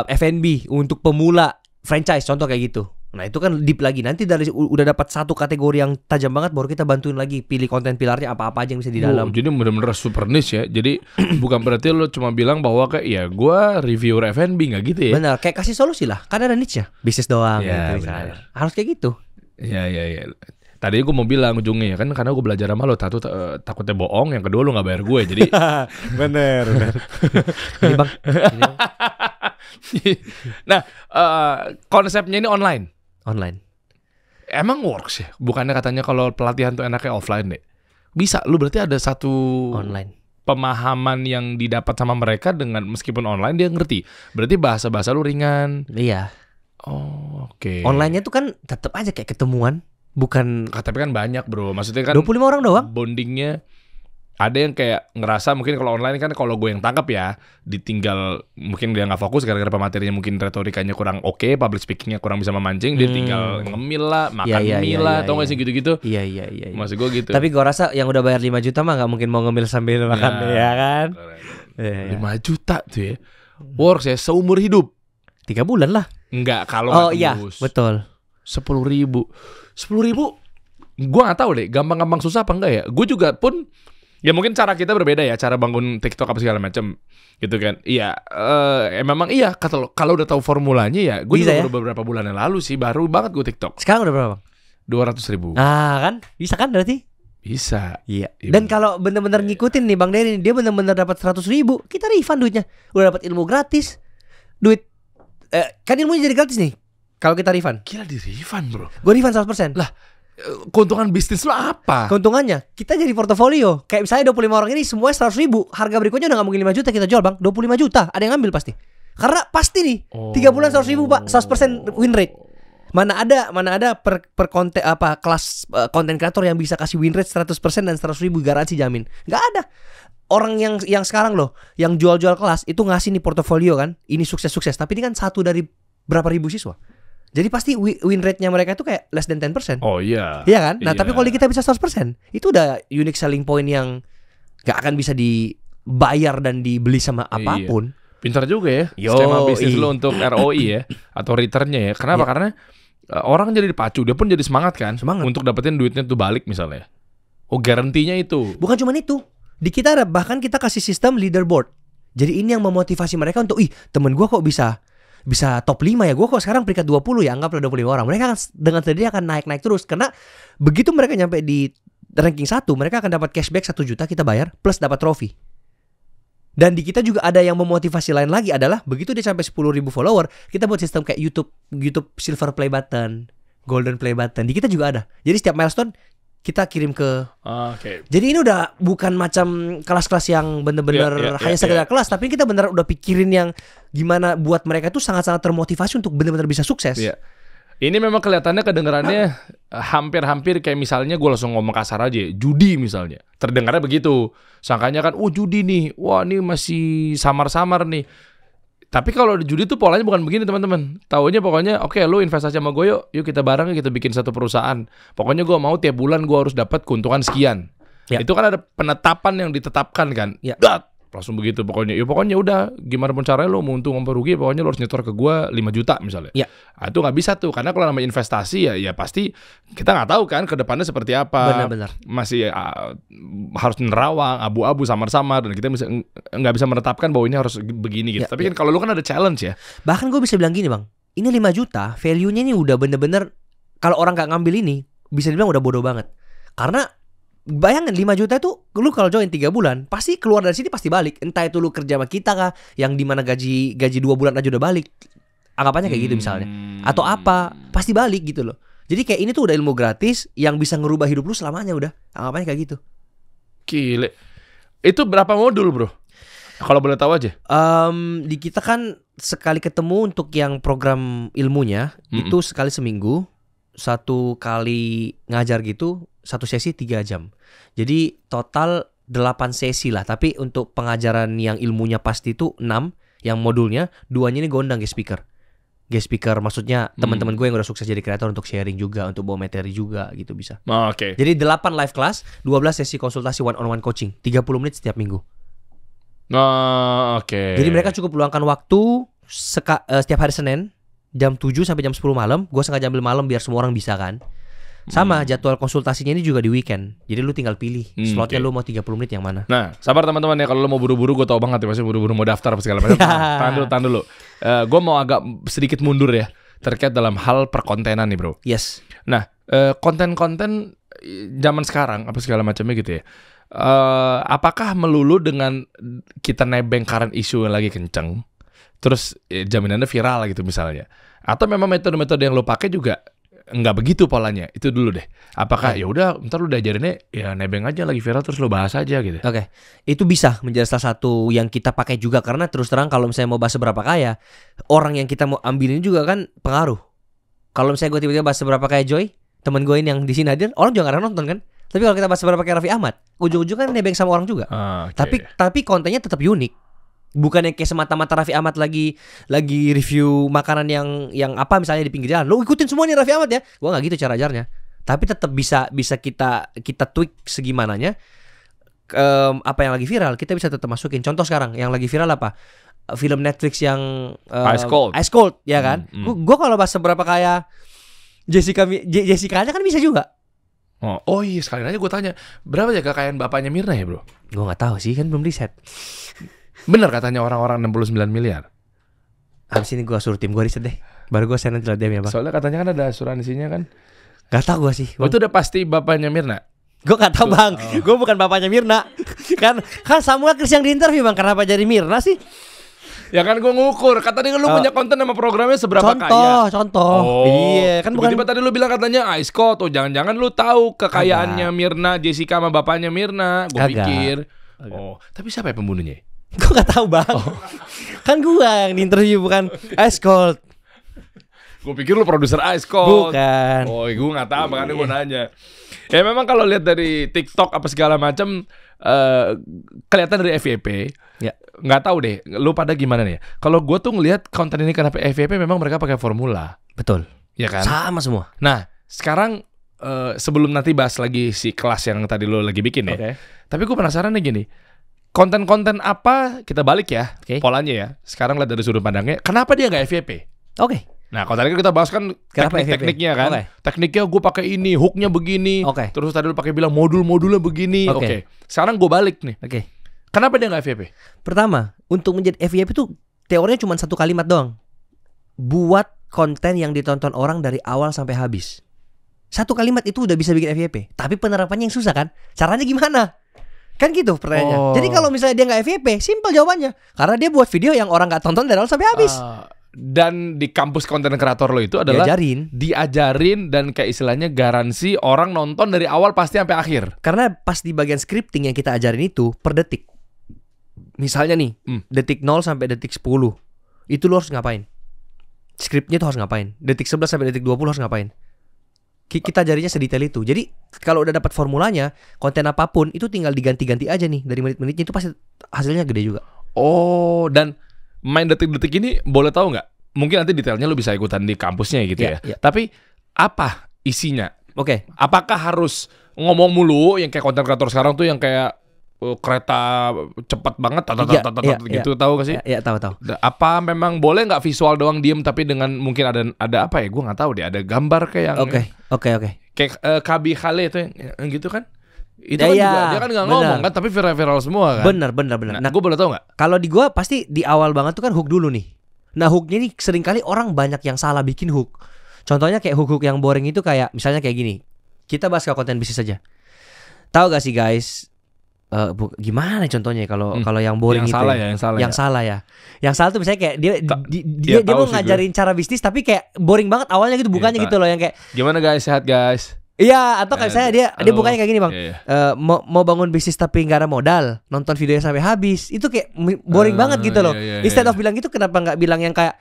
F&B untuk pemula, franchise contoh kayak gitu. Nah itu kan deep lagi. Nanti dari udah dapat satu kategori yang tajam banget, baru kita bantuin lagi pilih konten pilarnya apa-apa aja yang bisa di dalam. Jadi bener-bener super niche ya. Jadi bukan berarti lo cuma bilang bahwa kayak ya gue reviewer F&B, nggak gitu ya? Benar, kayak kasih solusi lah. Kan ada niche ya, bisnis doang ya, gitu misalnya. Harus kayak gitu. Ya. Tadi gue mau bilang ujungnya ya kan, karena gue belajar sama lo, takutnya bohong. Yang kedua lo nggak bayar gue, jadi bener. Ini bang. Nah, konsepnya ini online. Emang works ya? Bukannya katanya kalau pelatihan tuh enaknya offline deh. Bisa, lu berarti ada satu online pemahaman yang didapat sama mereka dengan meskipun online dia ngerti. Berarti bahasa-bahasa lu ringan. Iya. Oh, oke. Online-nya tuh kan tetap aja kayak ketemuan, bukan. Tapi kan banyak bro. Maksudnya kan 25 orang doang. Bondingnya ada yang kayak ngerasa mungkin kalau online kan kalau gue yang tangkap ya, ditinggal mungkin dia nggak fokus gara-gara pematerinya mungkin retorikanya kurang oke, public speakingnya kurang bisa memancing, dia tinggal ngemil lah, makan mie lah, tau gak sih gitu-gitu? Iya. Maksud gue gitu. Tapi gue rasa yang udah bayar 5 juta mah nggak mungkin mau ngemil sambil makan ya kan? 5 juta tuh ya, works ya seumur hidup. 3 bulan lah. Enggak kalau nggak tembus. Iya betul. 10.000, gue nggak tahu deh, gampang-gampang susah apa enggak ya? Gue juga pun. Ya mungkin cara kita berbeda ya, cara bangun TikTok apa segala macam gitu kan. Iya, memang iya kalau udah tahu formulanya ya. Gue juga baru beberapa bulan yang lalu sih, baru banget gue TikTok. Sekarang udah berapa? 200.000. Kan, bisa kan berarti? Bisa. Iya. Dan kalau bener-bener ngikutin nih Bang Dery, dia bener-bener dapat 100.000, kita refund duitnya. Udah dapat ilmu gratis, kan ilmunya jadi gratis nih. Kalau kita refund. Gila di refund bro. Gue refund 100%. Lah. Keuntungan bisnis lo apa? Keuntungannya kita jadi portofolio. Kayak misalnya 25 orang ini semua 100.000, harga berikutnya udah gak mungkin 5 juta kita jual bang, 25 juta ada yang ngambil pasti. Karena pasti nih 3 bulan 100.000 pak, 100% win rate. Mana ada per konten kelas konten kreator yang bisa kasih win rate 100% dan 100.000 garansi jamin. Gak ada. Orang yang sekarang loh, yang jual-jual kelas itu ngasih nih portofolio kan, ini sukses-sukses, tapi ini kan satu dari berapa ribu siswa. Jadi pasti win rate-nya mereka itu kayak less than 10%. Oh iya. Iya kan? Nah, tapi kalau kita bisa 100%, itu udah unique selling point yang gak akan bisa dibayar dan dibeli sama apapun. Pintar juga ya skema bisnis lo untuk ROI ya, atau return-nya ya. Kenapa? Karena orang jadi dipacu, dia pun jadi semangat kan untuk dapetin duitnya tuh balik misalnya. Oh, garantinya itu. Bukan cuma itu. Di kita bahkan kita kasih sistem leaderboard. Jadi ini yang memotivasi mereka untuk, temen gue kok bisa bisa top 5 ya. Gue kok sekarang peringkat 20 ya, anggaplah 25 orang. Mereka akan dengan sendirinya akan naik terus karena begitu mereka nyampe di ranking 1, mereka akan dapat cashback 1 juta kita bayar plus dapat trofi. Dan di kita juga ada yang memotivasi lain lagi adalah begitu dia sampai 10.000 follower, kita buat sistem kayak YouTube silver play button, golden play button. Di kita juga ada. Jadi setiap milestone kita kirim ke. Jadi ini udah bukan macam kelas-kelas yang bener-bener hanya sekedar kelas, tapi kita bener udah pikirin yang gimana buat mereka tuh sangat-sangat termotivasi untuk bener-bener bisa sukses. Ini memang kelihatannya kedengarannya hampir-hampir kayak misalnya gue langsung ngomong kasar aja, judi misalnya. Terdengarnya begitu. Sangkanya kan, judi nih, wah ini masih samar-samar nih. Tapi kalau di judi tuh polanya bukan begini teman-teman. Taunya pokoknya, oke, lu investasi sama gue yuk kita bareng kita bikin satu perusahaan. Pokoknya gue mau tiap bulan gue harus dapat keuntungan sekian. Itu kan ada penetapan yang ditetapkan kan. Langsung begitu pokoknya. Pokoknya udah gimana pun caranya lo mau untung maupun rugi, pokoknya lo harus nyetor ke gue 5 juta misalnya. Nah, itu nggak bisa tuh karena kalau namanya investasi ya pasti kita nggak tahu kan ke depannya seperti apa. Benar. Masih harus nerawang, abu-abu, samar-samar dan kita nggak bisa menetapkan bahwa ini harus begini gitu. Tapi kan kalau lo kan ada challenge ya. Bahkan gue bisa bilang gini bang, ini 5 juta value-nya ini udah bener-bener kalau orang nggak ngambil ini bisa dibilang udah bodoh banget. Karena bayangin 5 juta itu lu kalau join 3 bulan pasti keluar dari sini pasti balik. Entah itu lu kerja sama kita kah, yang dimana gaji 2 bulan aja udah balik. Anggapannya kayak gitu misalnya. Atau apa, pasti balik gitu loh. Jadi kayak ini tuh udah ilmu gratis yang bisa ngerubah hidup lu selamanya udah. Anggapannya kayak gitu. Gile. Itu berapa modul bro? Kalau boleh tahu aja. Di kita kan sekali ketemu untuk yang program ilmunya itu sekali seminggu. 1 kali ngajar gitu 1 sesi 3 jam. Jadi total 8 sesi lah. Tapi untuk pengajaran yang ilmunya pasti itu 6. Yang modulnya 2-nya ini gue undang guest speaker. Guest speaker maksudnya teman-teman gue yang udah sukses jadi kreator untuk sharing juga, untuk bawa materi juga gitu bisa. Jadi 8 live class, 12 sesi konsultasi one-on-one coaching, 30 menit setiap minggu. Jadi mereka cukup luangkan waktu setiap hari Senin jam 7 sampai jam 10 malam. Gue sengaja ambil malam biar semua orang bisa kan. Sama jadwal konsultasinya ini juga di weekend. Jadi lu tinggal pilih slotnya lu mau 30 menit yang mana. Nah sabar teman-teman ya, kalau lu mau buru-buru gue tau banget ya, pasti buru-buru mau daftar apa segala macam. Tahan dulu. Gue mau agak sedikit mundur ya terkait dalam hal perkontenan nih bro. Yes. Nah konten-konten zaman sekarang apa segala macamnya gitu ya. Apakah melulu dengan kita nebeng current issue yang lagi kenceng terus jaminannya viral gitu misalnya, atau memang metode-metode yang lo pakai juga nggak begitu polanya? Itu dulu deh. Apakah ya udah ntar lo diajarinnya ya nebeng aja lagi viral terus lo bahas aja gitu? Itu bisa menjadi salah satu yang kita pakai juga karena terus terang kalau misalnya mau bahas seberapa kaya, orang yang kita mau ambilin juga kan pengaruh. Kalau misalnya gue tiba-tiba bahas seberapa kaya Joy, teman gue ini yang di sini hadir, orang juga nggak ada nonton kan? Tapi kalau kita bahas seberapa kaya Raffi Ahmad, ujung-ujungnya kan nebeng sama orang juga. Tapi kontennya tetap unik. Bukan yang kayak semata-mata Raffi Ahmad lagi review makanan yang apa misalnya di pinggir jalan. Lo ikutin semua nih Raffi Ahmad ya. Gua nggak gitu cara ajarnya. Tapi tetap bisa kita tweak segimananya. Apa yang lagi viral kita bisa tetap masukin. Contoh sekarang yang lagi viral apa? Film Netflix yang Ice Cold ya kan. Gua kalau bahas seberapa kaya Jessica-nya kan bisa juga. Oh iya, sekali aja gue tanya, berapa ya kekayaan bapaknya Mirna ya bro? Gue nggak tahu sih, kan belum riset. Bener katanya orang-orang 69 miliar. Habis ini gue suruh tim gue riset deh. Baru gue send nanti liat DM ya bang. Soalnya katanya kan ada asuransinya kan. Gak tau gue sih bang. Itu udah pasti bapaknya Mirna? Gue gak tau bang. Gue bukan bapaknya Mirna. Kan Samuel Chris yang diinterview bang. Kenapa jadi Mirna sih? Ya kan gue ngukur. Kata dia lu punya konten sama programnya seberapa kaya. Contoh. Iya kan bukan. Tiba-tiba tadi lu bilang katanya Ice Cold. Oh jangan-jangan lu tahu kekayaannya Mirna, Jessica sama bapaknya Mirna. Gue pikir. Oh tapi siapa ya pembunuhnya? Gue gak tahu bang. Kan gue yang diinterview bukan Ice Cold. Gue pikir lu produser Ice Cold. Bukan. Oh gue gak tahu makanya gue nanya. Ya memang kalau lihat dari TikTok apa segala macam kelihatan dari FYP. Ya. Nggak tahu deh, lu pada gimana nih? Kalau gue tuh ngelihat konten ini kenapa FYP memang mereka pakai formula. Betul. Ya kan? Sama semua. Nah sekarang sebelum nanti bahas lagi si kelas yang tadi lu lagi bikin ya. Tapi gue penasaran nih gini. Konten-konten apa kita balik ya polanya ya. Sekarang lihat dari sudut pandangnya. Kenapa dia nggak FYP? Nah kalau tadi kita bahas kan tekniknya kan. Tekniknya gue pakai ini, hooknya begini. Terus tadi lu pakai bilang modul-modulnya begini. Sekarang gue balik nih. Kenapa dia nggak FYP? Pertama, untuk menjadi FYP itu teorinya cuma 1 kalimat doang. buat konten yang ditonton orang dari awal sampai habis. Satu kalimat itu udah bisa bikin FYP, tapi penerapannya yang susah kan? Caranya gimana? Kan gitu pertanyaannya. Jadi kalau misalnya dia nggak FYP, simpel jawabannya. Karena dia buat video yang orang nggak tonton dari awal sampai habis. Dan di kampus konten kreator lo itu adalah diajarin dan kayak istilahnya garansi orang nonton dari awal pasti sampai akhir. Karena pas di bagian scripting yang kita ajarin itu per detik. Misalnya nih, detik 0 sampai detik 10. Itu lo harus ngapain? Skripnya tuh harus ngapain? Detik 11 sampai detik 20 harus ngapain? Kita ajarinnya sedetail itu. Jadi kalau udah dapat formulanya, konten apapun itu tinggal diganti-ganti aja nih dari menit-menitnya, itu pasti hasilnya gede juga. Oh, dan main detik-detik ini boleh tahu nggak? Mungkin nanti detailnya lo bisa ikutan di kampusnya gitu ya. Tapi apa isinya? Oke. Apakah harus ngomong mulu yang kayak konten kreator sekarang tuh yang kayak kereta cepat banget gitu, tahu gak sih? Iya, tahu. Apa memang boleh nggak visual doang diem tapi dengan mungkin ada apa ya? Gue nggak tahu deh. Ada gambar kayak yang Oke. Kayak Kabi Khale itu yang gitu kan? Itu kan juga dia kan nggak ngomong kan, tapi viral semua kan. Bener. Nah, gue boleh tahu nggak? Kalau di gue pasti di awal banget tuh kan hook dulu nih. Nah, hooknya ini seringkali orang banyak yang salah bikin hook. Contohnya kayak hook yang boring itu kayak misalnya kayak gini. Kita bahas ke konten bisnis saja. Tahu gak sih guys? Gimana contohnya kalau yang boring yang itu? Salah ya. Yang salah tuh misalnya kayak dia mau ngajarin cara bisnis tapi kayak boring banget awalnya gitu, bukannya gitu loh yang kayak gimana guys, sehat guys. Iya, atau kayak saya dia bukannya kayak gini bang, mau bangun bisnis tapi nggak ada modal, nonton videonya sampai habis, itu kayak boring banget gitu loh. Instead of bilang gitu, kenapa nggak bilang yang kayak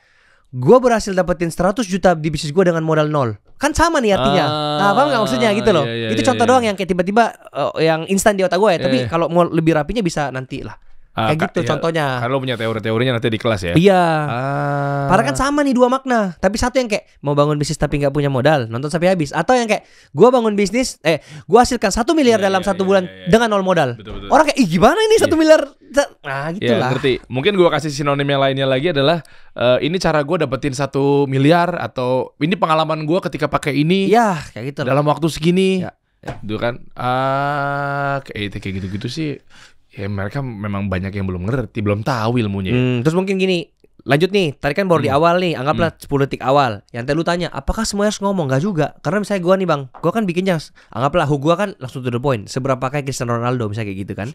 gue berhasil dapetin 100 juta di bisnis gue dengan modal 0, kan sama nih artinya. Nah, paham nggak maksudnya gitu loh? Itu contoh doang yang kayak tiba-tiba yang instan di otak gue ya. Tapi kalau mau lebih rapinya bisa nanti lah. Kayak gitu contohnya. Kalau punya teori-teorinya nanti di kelas ya. Iya. Padahal kan sama nih dua makna. Tapi satu yang kayak mau bangun bisnis tapi nggak punya modal, nonton sampai habis. Atau yang kayak gue bangun bisnis, gue hasilkan 1 miliar dalam 1 bulan dengan 0 modal. Betul. Orang kayak gimana ini 1 miliar? Nah gitu lah. Ngerti. Mungkin gue kasih sinonim yang lainnya lagi adalah ini cara gue dapetin 1 miliar, atau ini pengalaman gue ketika pakai ini. Ya kayak gitu. Dalam waktu segini. Itu kan. Kayak gitu-gitu sih. Ya mereka memang banyak yang belum ngerti, belum tahu ilmunya. Terus mungkin gini, lanjut nih, tadi kan baru di awal nih, anggaplah 10 detik awal. Yang tadi lu tanya, apakah semuanya harus ngomong? Gak juga. Karena misalnya gue nih bang, gue kan bikinnya, anggaplah hook gue kan langsung to the point. Seberapa kayak Cristiano Ronaldo, misalnya kayak gitu kan.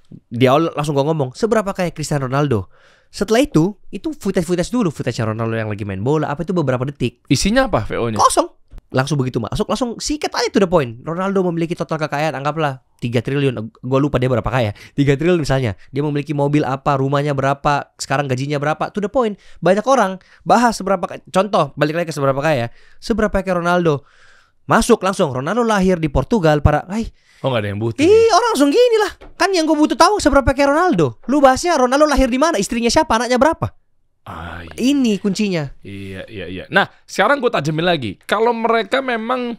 Di awal langsung gue ngomong, seberapa kayak Cristiano Ronaldo. Setelah itu footage dulu, footage Ronaldo yang lagi main bola, apa itu beberapa detik. Isinya apa VO-nya? Kosong. Langsung begitu masuk, langsung sikat aja to the point. Ronaldo memiliki total kekayaan, anggaplah 3 triliun. Gue lupa dia berapa kaya. 3 triliun misalnya. Dia memiliki mobil apa, rumahnya berapa, sekarang gajinya berapa, to the point. Banyak orang bahas seberapa, contoh, balik lagi ke seberapa kaya. Seberapa kayak Ronaldo. Masuk langsung, Ronaldo lahir di Portugal oh gak ada yang butuh. Orang langsung gini lah. Kan yang gue butuh tahu seberapa kayak Ronaldo. Lu bahasnya Ronaldo lahir di mana, istrinya siapa, anaknya berapa. Ini kuncinya. Iya. Nah, sekarang gue tajemin lagi. Kalau mereka memang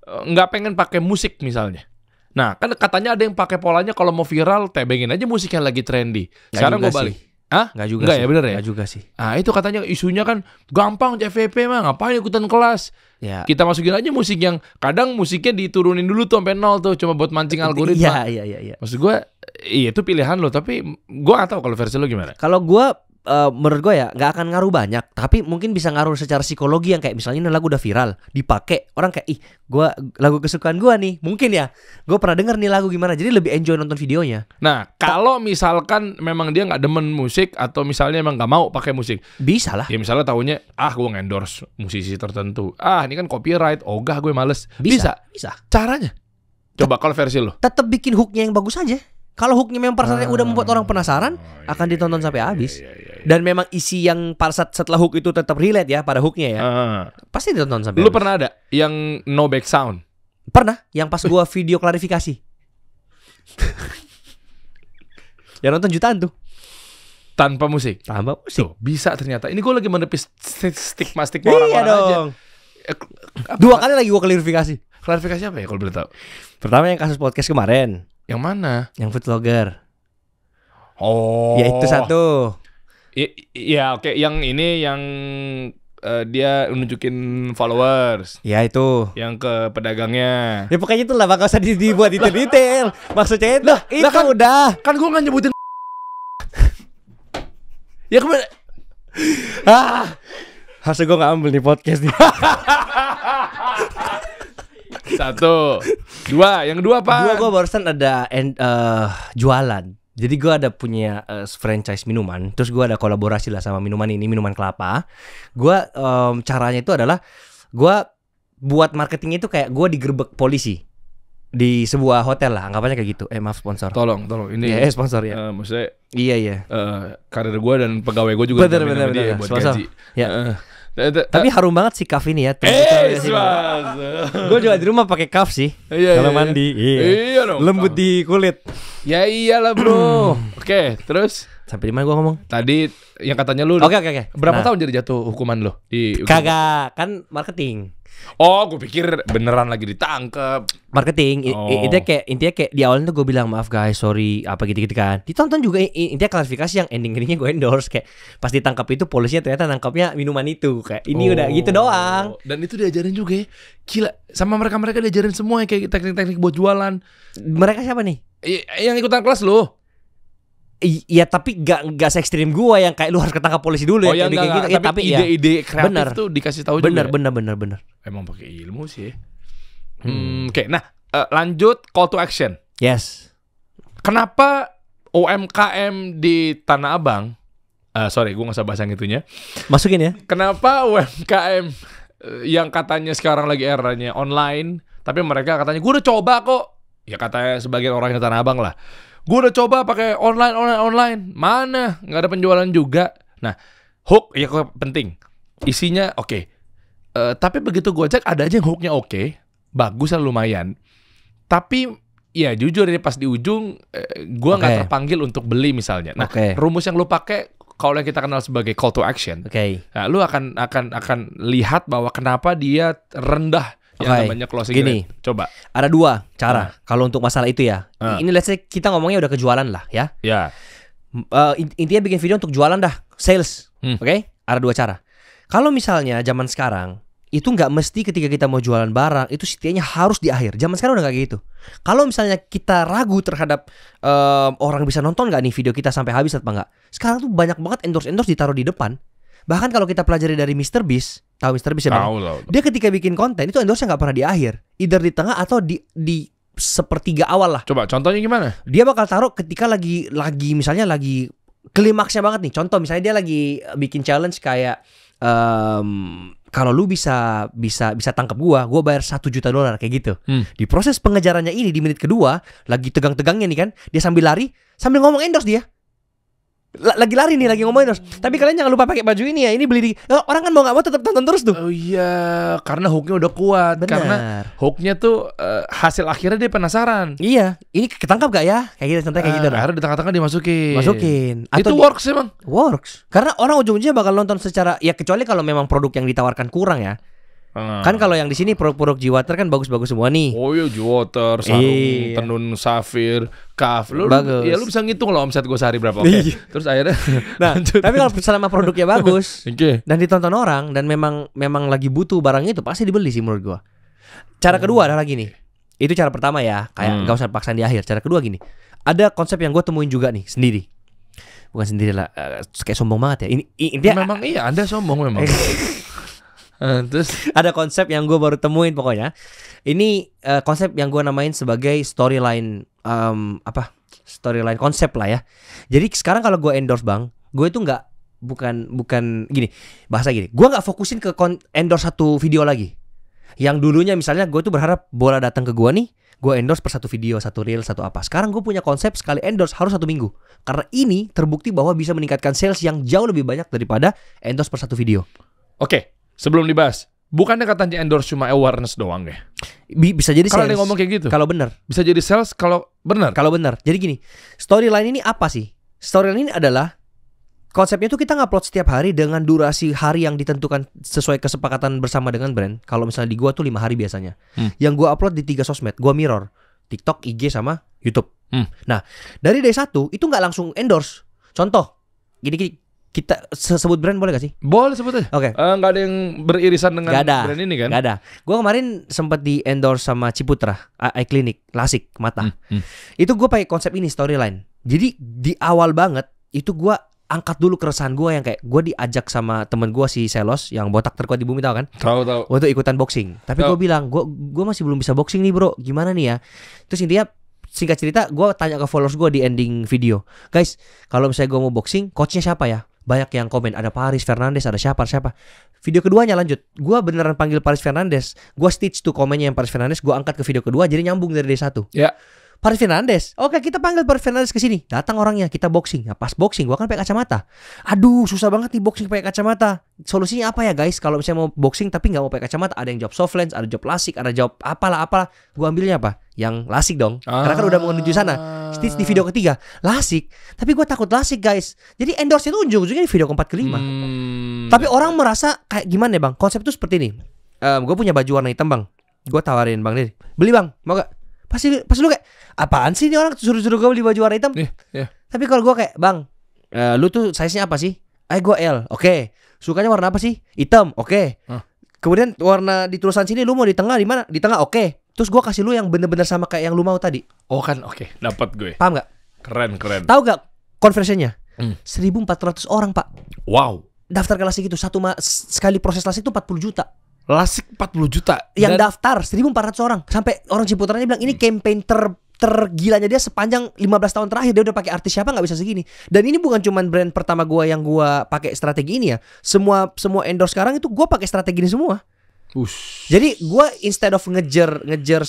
nggak pengen pakai musik misalnya. Nah, kan katanya ada yang pakai polanya kalau mau viral, tebengin aja musik yang lagi trendy. Sekarang gue balik. Nggak juga sih. Ya bener ya? Nggak juga sih. Itu katanya isunya kan gampang FVP mah, ngapain ikutan kelas? Ya. Kita masukin aja musik yang kadang musiknya diturunin dulu tuh sampai 0 tuh, cuma buat mancing algoritma. Iya. Maksud gue, itu pilihan lo, tapi gue nggak tahu kalau versi lo gimana. Kalau gue menurut gue ya nggak akan ngaruh banyak, tapi mungkin bisa ngaruh secara psikologi yang kayak misalnya ini lagu udah viral dipakai orang kayak gue lagu kesukaan gue nih, mungkin ya gue pernah denger nih lagu gimana, jadi lebih enjoy nonton videonya. Nah kalau misalkan memang dia nggak demen musik atau misalnya emang nggak mau pakai musik, bisa lah ya, misalnya taunya gue ngendorse musisi tertentu, ini kan copyright, ogah gue males. Bisa caranya coba kalau versi lo tetap bikin hooknya yang bagus aja. Kalau hooknya memang pada udah membuat orang penasaran, akan ditonton sampai habis. Dan memang isi yang pada setelah hook itu tetap relate ya pada hooknya ya, pasti ditonton sampai habis. Lu pernah ada yang no back sound? Pernah, yang pas gua video klarifikasi. Yang nonton jutaan tuh. Tanpa musik? Tanpa musik. Tuh, bisa ternyata. Ini gue lagi menepis stigma orang-orang aja. Dua kali lagi gua klarifikasi. Klarifikasi apa ya kalau boleh tahu? Pertama yang kasus podcast kemarin. Yang mana? Yang food vlogger. Oh. Ya itu satu. Iya oke. Yang ini yang dia nunjukin followers. Ya itu. Yang ke pedagangnya. Ya pokoknya itulah, gak usah dibuat detail. Maksudnya itu kan, udah. Kan gue gak nyebutin. Ya kemana? Harusnya gue gak ambil nih podcast nih. 1, 2, yang kedua apa? Gue barusan ada jualan. Jadi gue ada punya franchise minuman. Terus gue ada kolaborasi lah sama minuman ini, minuman kelapa. Gue caranya itu adalah gue buat marketingnya itu kayak gue digerebek polisi di sebuah hotel lah, anggapannya kayak gitu. Maaf sponsor. Tolong ini. Ya, sponsor ya. Maksudnya Iya. Karir gue dan pegawai gue juga Bener. dia buat Sponsor. gaji. Ya. Tapi harum banget sih kaf ini ya. Gue juga di rumah pakai kaf sih. Kalau mandi. Iya dong. Lembut di kulit. Ya iyalah bro. Oke, terus sampai di mana gue ngomong? Tadi yang katanya lu. Oke. Berapa tahun jadi jatuh hukuman lo di? Kagak, kan marketing. Oh, gue pikir beneran lagi ditangkep. Marketing. Intinya kayak di awalnya tuh gue bilang maaf guys, sorry apa gitu-gitu kan. Ditonton juga intinya klarifikasi yang ending-endingnya gue endorse kayak pas ditangkap itu polisinya ternyata nangkapnya minuman itu kayak ini udah gitu doang. Dan itu diajarin juga ya. Gila, sama mereka diajarin semua ya, kayak teknik-teknik buat jualan. Mereka siapa nih? Yang ikutan kelas lo. Iya tapi gak se-ekstrim gua yang kayak lu harus ketangkap polisi dulu ya kayak gitu. Ya, tapi ide-ide kreatif tuh dikasih tahu juga. Bener. Emang pakai ilmu sih. Oke, nah lanjut call to action. Yes. Kenapa UMKM di Tanah Abang? Sorry, gue nggak usah bahas yang itunya. Masukin ya. Kenapa UMKM yang katanya sekarang lagi eranya online, tapi mereka katanya gue udah coba kok. Ya katanya sebagian orang di Tanah Abang lah. Gue udah coba pakai online. Mana? Nggak ada penjualan juga. Nah, hook ya kok penting. Isinya oke. Tapi begitu gue cek ada aja yang hooknya oke. Bagus lah lumayan. Tapi ya jujur ini pas di ujung gue nggak terpanggil untuk beli misalnya. Nah, rumus yang lu pakai kalau yang kita kenal sebagai call to action. Nah, lu akan lihat bahwa kenapa dia rendah. Yang namanya closing rate. Coba. Ada 2 cara kalau untuk masalah itu ya. Ini let's say kita ngomongnya udah kejualan lah ya. Ya. Intinya bikin video untuk jualan dah, sales. Oke? Ada 2 cara. Kalau misalnya zaman sekarang itu nggak mesti ketika kita mau jualan barang itu setidaknya harus di akhir. Zaman sekarang udah kayak gitu. Kalau misalnya kita ragu terhadap orang bisa nonton nggak nih video kita sampai habis atau enggak. Sekarang tuh banyak banget endorse ditaruh di depan. Bahkan kalau kita pelajari dari Mr. Beast, tahu Mr. Beast ya Bang? Tahu. Dia ketika bikin konten itu endorse-nya nggak pernah di akhir, either di tengah atau di sepertiga awal lah. Coba contohnya gimana? Dia bakal taruh ketika lagi misalnya lagi klimaksnya banget nih. Contoh misalnya dia lagi bikin challenge kayak kalau lu bisa tangkap gua bayar $1 juta kayak gitu. Di proses pengejarannya ini di menit kedua lagi tegang-tegangnya nih kan, dia sambil lari sambil ngomong endorse dia. Lagi lari nih, lagi ngomongin terus. Tapi kalian jangan lupa pakai baju ini ya. Ini beli di orang kan mau nggak mau tetap tonton terus tuh. Oh iya, karena hooknya udah kuat. Bener. Karena hooknya tuh hasil akhirnya dia penasaran. Iya, ini ketangkap gak ya? Kayak gitu, contohnya kayak gitu. Akhirnya di tengah-tengah dimasukin. Atau itu works emang. Works. Karena orang ujung-ujungnya bakal nonton secara ya kecuali kalau memang produk yang ditawarkan kurang ya. Kan kalau yang di sini produk Jiwater kan bagus-bagus semua nih. Oh iya, Jiwater, Sarung, Tenun Safir, Kaf. Bagus. Lu bisa ngitung loh omset gue sehari berapa. Oke. Terus akhirnya nah, tapi kalau selama produknya bagus dan ditonton orang dan memang lagi butuh barangnya itu pasti dibeli sih menurut gue. Cara kedua adalah gini. Itu cara pertama ya, kayak gak usah paksaan di akhir. Cara kedua gini. Ada konsep yang gue temuin juga nih sendiri. Bukan sendiri lah, kayak sombong banget ya. Ini memang iya, Anda sombong memang. Terus ada konsep yang gue baru temuin pokoknya. Ini konsep yang gue namain sebagai storyline storyline konsep lah ya. Jadi sekarang kalau gue endorse Bang, gue itu bukan gini, bahasa gini. Gue nggak fokusin ke endorse satu video lagi. Yang dulunya misalnya gue tuh berharap bola datang ke gue nih, gue endorse per satu video, satu reel, satu apa. Sekarang gue punya konsep sekali endorse harus 1 minggu. Karena ini terbukti bahwa bisa meningkatkan sales yang jauh lebih banyak daripada endorse per satu video. Oke. Sebelum dibahas, bukannya katanya endorse cuma awareness doang ya? Bisa jadi kalau sales. Kalau ngomong kayak gitu. Kalau benar. Bisa jadi sales kalau benar. Kalau benar. Jadi gini, storyline ini apa sih? Storyline ini adalah konsepnya tuh kita ngupload setiap hari dengan durasi hari yang ditentukan sesuai kesepakatan bersama dengan brand. Kalau misalnya di gua tuh 5 hari biasanya. Yang gua upload di 3 sosmed, gua mirror, TikTok, IG sama YouTube. Nah, dari day 1 itu nggak langsung endorse. Contoh, gini. Kita sebut brand boleh gak sih? Boleh sebut aja. Oke. Nggak ada yang beririsan dengan brand ini kan? Gak ada. Gue kemarin sempat di endorse sama Ciputra, Eye Clinic, Lasik mata. Itu gue pakai konsep ini storyline. Jadi di awal banget itu gue angkat dulu keresahan gue yang kayak gue diajak sama temen gue si Selos yang botak terkuat di bumi, tau kan? Tahu. Untuk ikutan boxing. Tapi gue bilang gue masih belum bisa boxing nih bro, gimana nih ya? Terus intinya singkat cerita gue tanya ke followers gue di ending video, guys kalau misalnya gue mau boxing, coachnya siapa ya? Banyak yang komen, ada Paris Fernandes, ada siapa. Video keduanya lanjut, gue beneran panggil Paris Fernandes, gue stitch tuh komennya yang Paris Fernandes, gue angkat ke video kedua, jadi nyambung dari D1. Ya. Paris Fernandes, oke kita panggil Paris Fernandes ke sini. Datang orangnya, kita boxing. Nah, pas boxing, gua kan pakai kacamata. Aduh, susah banget nih boxing pakai kacamata. Solusinya apa ya guys? Kalau misalnya mau boxing tapi nggak mau pakai kacamata, ada yang job soft lens, ada job lasik, ada job apalah. Gua ambilnya apa? Yang lasik dong. Karena kan udah menuju sana. Stitch di video ketiga, lasik. Tapi gua takut lasik guys. Jadi endorse-nya tuh ujung-ujungnya di video keempat kelima. Tapi orang merasa kayak gimana ya bang? Konsep itu seperti ini. Gue punya baju warna hitam bang. Gue tawarin bang Dedi, beli bang, mau gak? Pasti lu kayak apaan sih ini orang suruh gue beli baju warna hitam? Tapi kalau gue kayak bang, lu tuh size-nya apa sih? Gue L, oke. Sukanya warna apa sih? Hitam, oke. Kemudian warna di tulisan sini lu mau di tengah di mana? Di tengah, oke. Terus gue kasih lu yang bener-bener sama kayak yang lu mau tadi. Oh kan, oke, dapat gue. Paham gak? Keren. Tahu gak conversionnya? 1.400 orang pak. Wow. Daftar ke lasik itu sekali proses lasik itu 40 juta. Lasik 40 juta. Yang daftar 1.400 orang. Sampai orang Ciputranya bilang ini campaign tergilanya dia sepanjang 15 tahun terakhir. Dia udah pakai artis siapa nggak bisa segini. Dan ini bukan cuman brand pertama gue yang gue pakai strategi ini ya. Semua endorse sekarang itu gue pakai strategi ini semua. Jadi gue instead of ngejar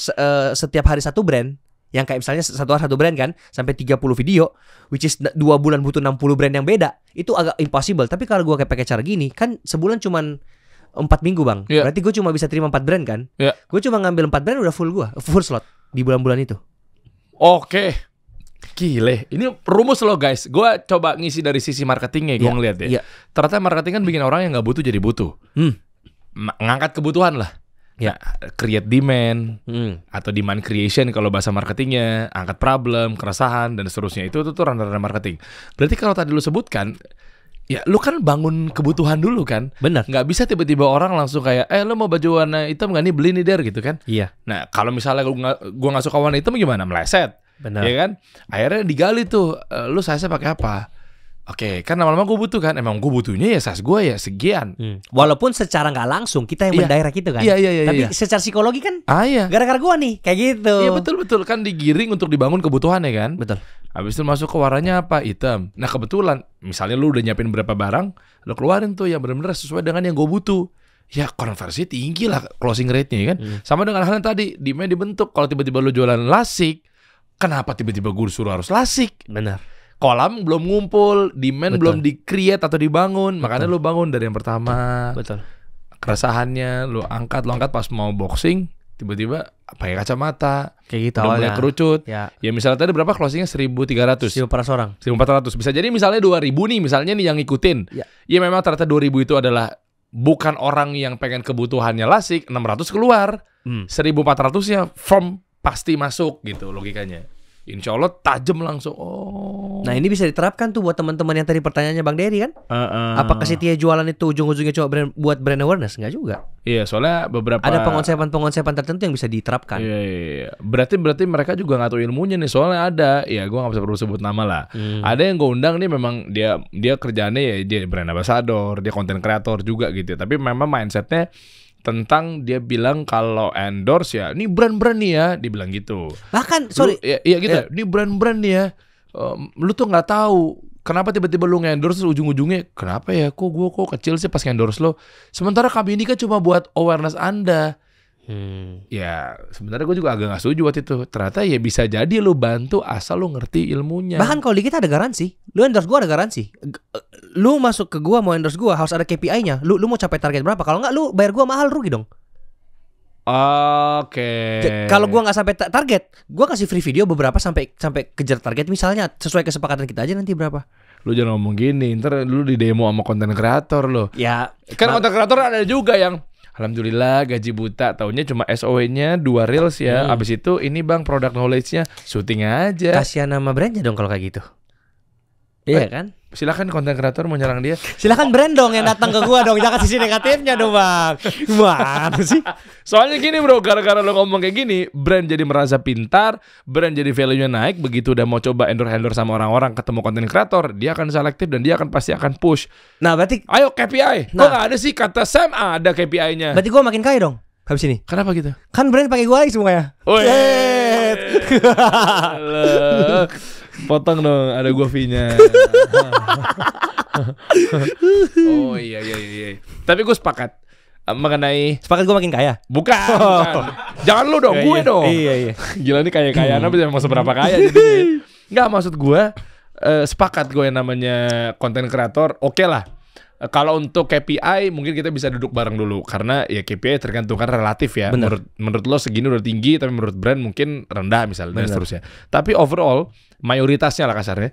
setiap hari satu brand, yang kayak misalnya satu hari satu brand kan, sampai 30 video, which is 2 bulan butuh 60 brand yang beda. Itu agak impossible. Tapi kalau gue kayak pakai cara gini, kan sebulan cuman 4 minggu bang. Berarti gue cuma bisa terima 4 brand kan. Gue cuma ngambil 4 brand udah full slot di bulan-bulan itu. Oke. Gile. Ini rumus loh guys. Gue coba ngisi dari sisi marketingnya. Gue ngeliat ya. Ternyata marketing kan bikin orang yang gak butuh jadi butuh. Ngangkat kebutuhan lah. Create demand atau demand creation kalau bahasa marketingnya. Angkat problem, keresahan dan seterusnya. Itu tuh ranah-ranah marketing. Berarti kalau tadi lu sebutkan, ya lu kan bangun kebutuhan dulu kan. Benar. Nggak bisa tiba-tiba orang langsung kayak lu mau baju warna hitam nggak nih, beli nih der gitu kan. Iya. Nah kalau misalnya gua nggak suka warna hitam gimana, meleset. Benar. Ya kan. Akhirnya digali tuh, lu size pakai apa. Oke, kan lama-lama gue butuh kan. Emang gue butuhnya ya size gue ya sekian. Walaupun secara nggak langsung kita yang mendirect itu kan. Iya. Tapi secara psikologi kan. Iya. Gara-gara gue nih kayak gitu. Iya betul kan digiring untuk dibangun kebutuhan ya kan. Betul. Habis itu masuk ke warnanya apa? Hitam. Nah kebetulan misalnya lu udah nyiapin berapa barang, lu keluarin tuh yang benar-benar sesuai dengan yang gue butuh. Ya konversi tinggi lah closing rate-nya kan. Sama dengan hal yang tadi, demand dibentuk. Kalau tiba-tiba lu jualan lasik, kenapa tiba-tiba gue suruh harus lasik? Benar. Kolam belum ngumpul, demand belum di-create atau dibangun. Makanya lu bangun dari yang pertama. Betul. Keresahannya lu angkat pas mau boxing, tiba-tiba pakai kacamata. Kayak gitu udah mulai kerucut. Ya Misalnya tadi berapa closingnya? 1.300. 1.400 orang. 1.400. Bisa jadi misalnya 2.000 nih misalnya nih yang ngikutin. Ya memang ternyata 2.000 itu adalah bukan orang yang pengen kebutuhannya lasik. 600 keluar. 1.400-nya firm pasti masuk gitu logikanya. Insya Allah tajam langsung. Nah ini bisa diterapkan tuh buat teman-teman yang tadi pertanyaannya Bang Dery kan. Apakah Setia jualan itu ujung-ujungnya cuma buat brand awareness? Enggak juga. Iya soalnya beberapa ada pengonsepan tertentu yang bisa diterapkan. Iya. Berarti mereka juga nggak tahu ilmunya nih. Soalnya ada, ya gue nggak perlu sebut nama lah. Ada yang gue undang nih memang dia kerjaannya ya dia brand ambassador, dia content creator juga gitu. Tapi memang mindsetnya tentang dia bilang kalau endorse ya, ini brand-brand nih ya, dibilang gitu. Bahkan, sorry. Iya gitu. Ini brand-brand nih ya. Lu tuh nggak tahu kenapa tiba-tiba lu nge-endorse terus ujung-ujungnya kenapa ya? Kok kecil sih pas nge-endorse lo. Sementara kami ini kan cuma buat awareness Anda. Ya sebenarnya gue juga agak gak setuju waktu itu. Ternyata ya bisa jadi lu bantu asal lu ngerti ilmunya. Bahkan kalau di kita ada garansi. Lu endorse gue ada garansi. Lu masuk ke gue mau endorse gue harus ada KPI-nya. Lu mau capai target berapa? Kalau enggak lu bayar gue mahal, rugi dong. Oke. Kalau gue nggak sampai target, gue kasih free video beberapa sampai kejar target. Misalnya sesuai kesepakatan kita aja nanti berapa. Lu jangan ngomong gini, ntar lu di demo sama konten kreator lo. Ya kan konten kreator ada juga yang alhamdulillah gaji buta, taunya cuma SOW-nya 2 reels ya. Abis itu ini bang product knowledge-nya syuting aja. Kasihan nama brandnya dong kalau kayak gitu. Iya kan? silakan konten kreator mau nyerang dia. Silakan brand dong yang datang ke gua dong, jangan sisi negatifnya dong bang. Gimana sih? Soalnya gini bro, gara-gara lo ngomong kayak gini, brand jadi merasa pintar, brand jadi value-nya naik. Begitu udah mau coba endorse sama orang-orang, ketemu konten kreator, dia akan selektif dan dia pasti akan push. Nah berarti, ayo KPI, kok nggak ada sih? Kata Sam ada KPI-nya. berarti gua makin kaya dong habis ini. Kenapa gitu? Kan brand pakai gua lagi semuanya. Potong dong, ada gua fee-nya. Oh iya. Tapi gue sepakat mengenai. Sepakat gue makin kaya. Bukan. Jangan lu dong, gue dong. Iya. Gila nih kaya-kayaan apa sih, mau seberapa kaya jadinya. Enggak, maksud gue sepakat gue yang namanya konten kreator. Oke lah. Kalau untuk KPI mungkin kita bisa duduk bareng dulu, karena ya KPI tergantung kan relatif ya. Menurut lo segini udah tinggi, tapi menurut brand mungkin rendah misalnya dan seterusnya. Tapi overall mayoritasnya lah kasarnya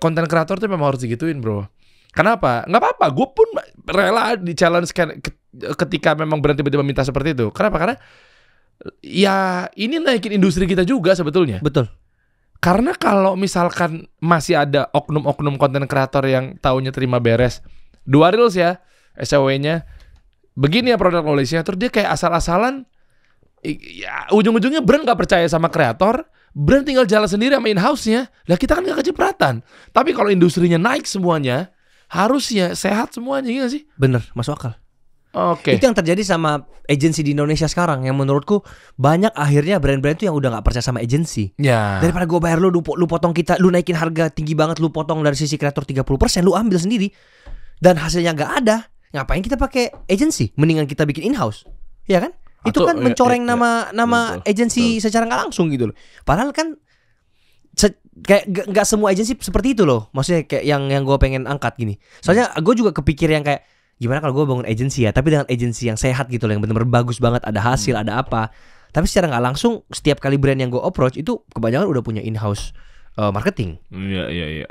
konten kreator tuh memang harus digituin bro. Kenapa? Nggak apa-apa, gue pun rela di challenge ketika memang brand tiba-tiba minta seperti itu. Kenapa? Karena ya ini naikin industri kita juga sebetulnya. Betul. Karena kalau misalkan masih ada oknum-oknum konten kreator yang taunya terima beres 2 reels ya SEO-nya begini ya produk knowledge-nya, terus dia kayak asal-asalan, ya ujung-ujungnya brand gak percaya sama kreator, brand tinggal jalan sendiri sama in-house-nya. Lah kita kan gak kecipratan. Tapi kalau industrinya naik semuanya, harusnya sehat semuanya, iya gak sih? Bener, masuk akal. Oke. Itu yang terjadi sama agensi di Indonesia sekarang, yang menurutku banyak akhirnya brand-brand itu yang udah gak percaya sama agensi. Ya. Daripada gue bayar lu potong kita, lu naikin harga tinggi banget, lu potong dari sisi kreator 30%, lu ambil sendiri dan hasilnya gak ada. Ngapain kita pakai agensi? Mendingan kita bikin in-house. Ya kan? Itu kan mencoreng nama agensi secara gak langsung gitu loh. Padahal kan kayak gak semua agensi seperti itu loh. Maksudnya kayak yang gue pengen angkat gini. Soalnya gue juga kepikir yang kayak, gimana kalau gue bangun agensi ya, tapi dengan agensi yang sehat gitu loh, yang benar-benar bagus banget, ada hasil, ada apa. Tapi secara nggak langsung setiap kali brand yang gue approach itu kebanyakan udah punya in-house marketing. Iya.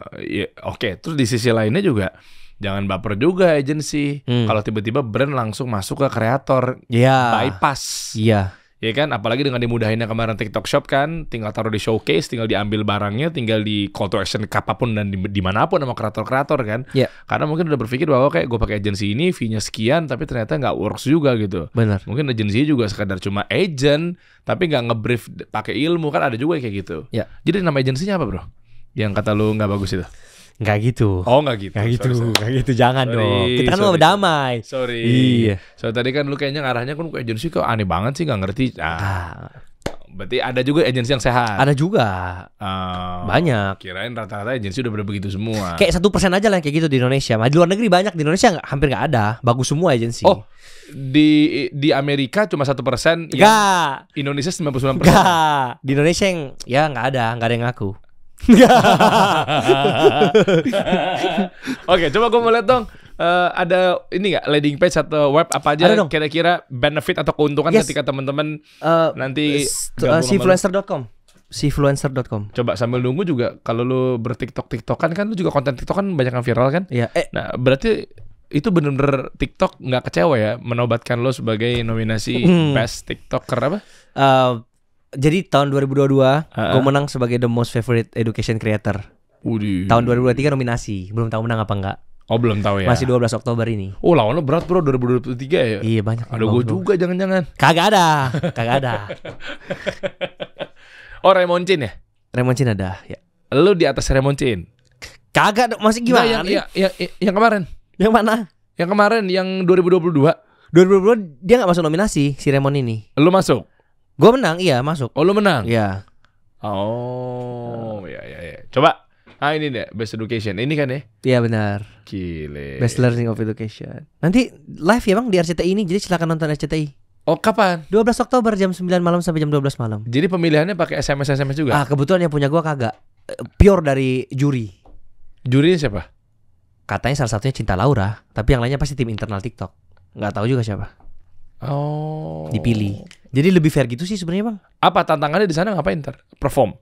Oke, terus di sisi lainnya juga jangan baper juga agensi. Kalau tiba-tiba brand langsung masuk ke kreator, bypass. Iya. Ya kan, apalagi dengan dimudahinnya kemarin TikTok Shop kan, tinggal taruh di showcase, tinggal diambil barangnya, tinggal di call to action apapun dan dimanapun sama kreator-kreator kan. Karena mungkin udah berpikir bahwa kayak gue pakai agensi ini fee-nya sekian, tapi ternyata nggak works juga gitu. Benar. Mungkin agensi juga sekadar cuma agent, tapi nggak nge-brief pakai ilmu, kan ada juga kayak gitu. Jadi nama agensinya apa bro? Yang kata lu nggak bagus itu? Nggak gitu. Oh nggak gitu. Nggak gitu. Jangan dong. Kita kan mau berdamai. Sorry. Iya. So tadi kan lu kayaknya ngarahnya kan ke agensi kok aneh banget sih, nggak ngerti. Berarti ada juga agensi yang sehat. Ada juga. Banyak. Kirain rata-rata agensi udah begitu semua. Kayak 1% aja lah kayak gitu di Indonesia. Di luar negeri banyak, di Indonesia hampir nggak ada. Bagus semua agensi. Oh, di Amerika cuma 1%. Enggak. Indonesia 99%. Enggak. Di Indonesia yang ya nggak ada yang ngaku. Oke, coba gue mau lihat dong. Ada ini nggak landing page atau web apa aja kira-kira benefit atau keuntungan ketika teman-teman nanti Cfluencer.com. Cfluencer.com. Coba sambil nunggu juga, kalau lu bertiktok-tiktokan kan lu juga konten tiktok kan banyak yang viral kan? Iya. Nah berarti itu bener-bener TikTok nggak kecewa ya menobatkan lo sebagai nominasi best TikToker apa? Jadi tahun 2022 gue menang sebagai the most favorite education creator. Tahun 2023 nominasi, belum tahu menang apa enggak. Oh belum tahu ya. Masih 12 Oktober ini. Oh lawannya berat bro, 2023 ya. Iya banyak. Ada gue juga jangan-jangan. Kagak ada. Oh Raymond Chin ya? Raymond Chin ada ya. Lu di atas Raymond Chin? Kagak, masih gimana? Yang kemarin. Yang mana? Yang kemarin, yang 2022. 2022 dia gak masuk nominasi si Raymond ini. Lu masuk? Gue menang, iya masuk. Oh lu menang? Iya. Oh ya. Coba, ini deh Best Education, ini kan ya? Iya benar. Gile. Best Learning of Education. Nanti live ya bang di RCTI ini, jadi silakan nonton RCTI. Oh kapan? 12 Oktober jam 9 malam sampai jam 12 malam. Jadi pemilihannya pakai SMS juga? Kebetulan yang punya gue kagak. Pure dari juri. Jurinya siapa? Katanya salah satunya Cinta Laura, tapi yang lainnya pasti tim internal TikTok. Nggak tahu juga siapa. Oh. Dipilih. Jadi lebih fair gitu sih sebenarnya bang. Apa tantangannya di sana, ngapain ntar? Perform?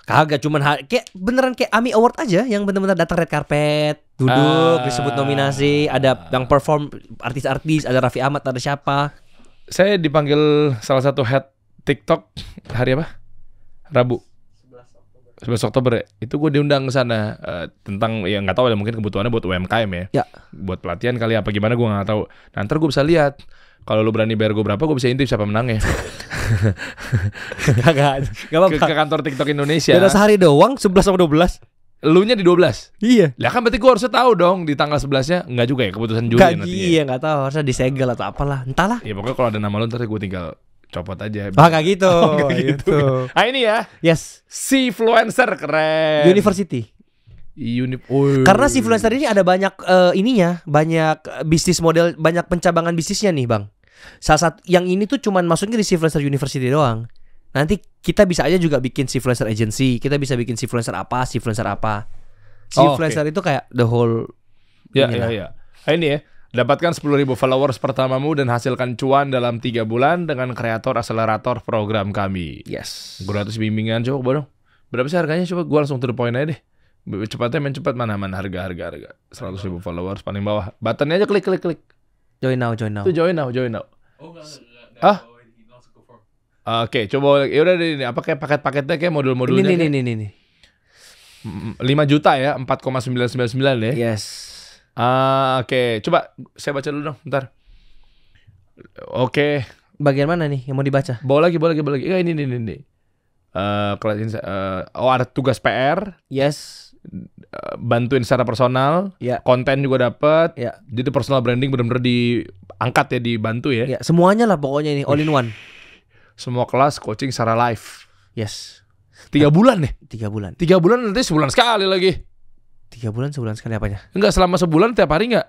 Kagak, cuman kayak beneran kayak AMI Award aja, yang bener-bener datang red carpet, duduk, disebut nominasi, ada yang perform artis-artis, ada Raffi Ahmad, ada siapa. Saya dipanggil salah satu head TikTok hari apa? Rabu. 11 Oktober ya? Itu gue diundang ke sana tentang ya nggak tahu ya mungkin kebutuhannya buat UMKM ya. Ya. Buat pelatihan kali apa gimana gue nggak tahu. Nah, ntar gue bisa lihat kalau lu berani bayar gue berapa gue bisa intip siapa menangnya. Gak apa-apa. Ke kantor TikTok Indonesia. Beda sehari doang 11 sama 12. Elunya di 12. Iya. Lah kan berarti gue harusnya tahu dong di tanggal 11-nya. Enggak juga ya keputusan juri Gak, nantinya. iya gak tahu harusnya disegel atau apalah. Entahlah. Ya pokoknya kalau ada nama lu ntar gue tinggal copot aja. Gak gitu. Nggak gitu. Ah ini ya. Yes. Sifluencer keren. University. Oh. Karena Sifluencer ini ada banyak ininya, banyak bisnis model, banyak pencabangan bisnisnya nih bang. Salah satu yang ini tuh cuman masuknya di Sifluencer University doang. Nanti kita bisa aja juga bikin Sifluencer Agency. Kita bisa bikin Sifluencer apa, Sifluencer apa. Sifluencer itu kayak the whole. Ya. Ah, ini ya. Dapatkan 10.000 followers pertamamu dan hasilkan cuan dalam 3 bulan dengan kreator akselerator program kami. Yes. Gratis bimbingan coba dong. Berapa sih harganya? Coba gue langsung to the point aja deh. Cepatnya main cepat mana harga. 100.000 followers paling bawah. Buttonnya aja klik. Join now. Itu join now. Oh enggak. Ah? Langsung ke form. Oke, coba ya udah ini apa kayak paket-paketnya kayak modul-modulnya. Ini. 5 juta ya, 4,999 ya. Yes. Oke. Coba saya baca dulu dong, bentar. Oke. Bagian mana nih yang mau dibaca? Bawa lagi. Ya, ini. Kelas ini, ada tugas PR. Yes. Bantuin secara personal. Ya. Konten juga dapat. Ya. Jadi personal branding benar-benar diangkat ya, dibantu ya. Ya, semuanya lah pokoknya ini all in one. Semua kelas coaching secara live. Yes. 3 bulan nih. 3 bulan. 3 bulan nanti sebulan sekali lagi. 3 bulan sebulan sekali apanya? Enggak, selama sebulan tiap hari enggak?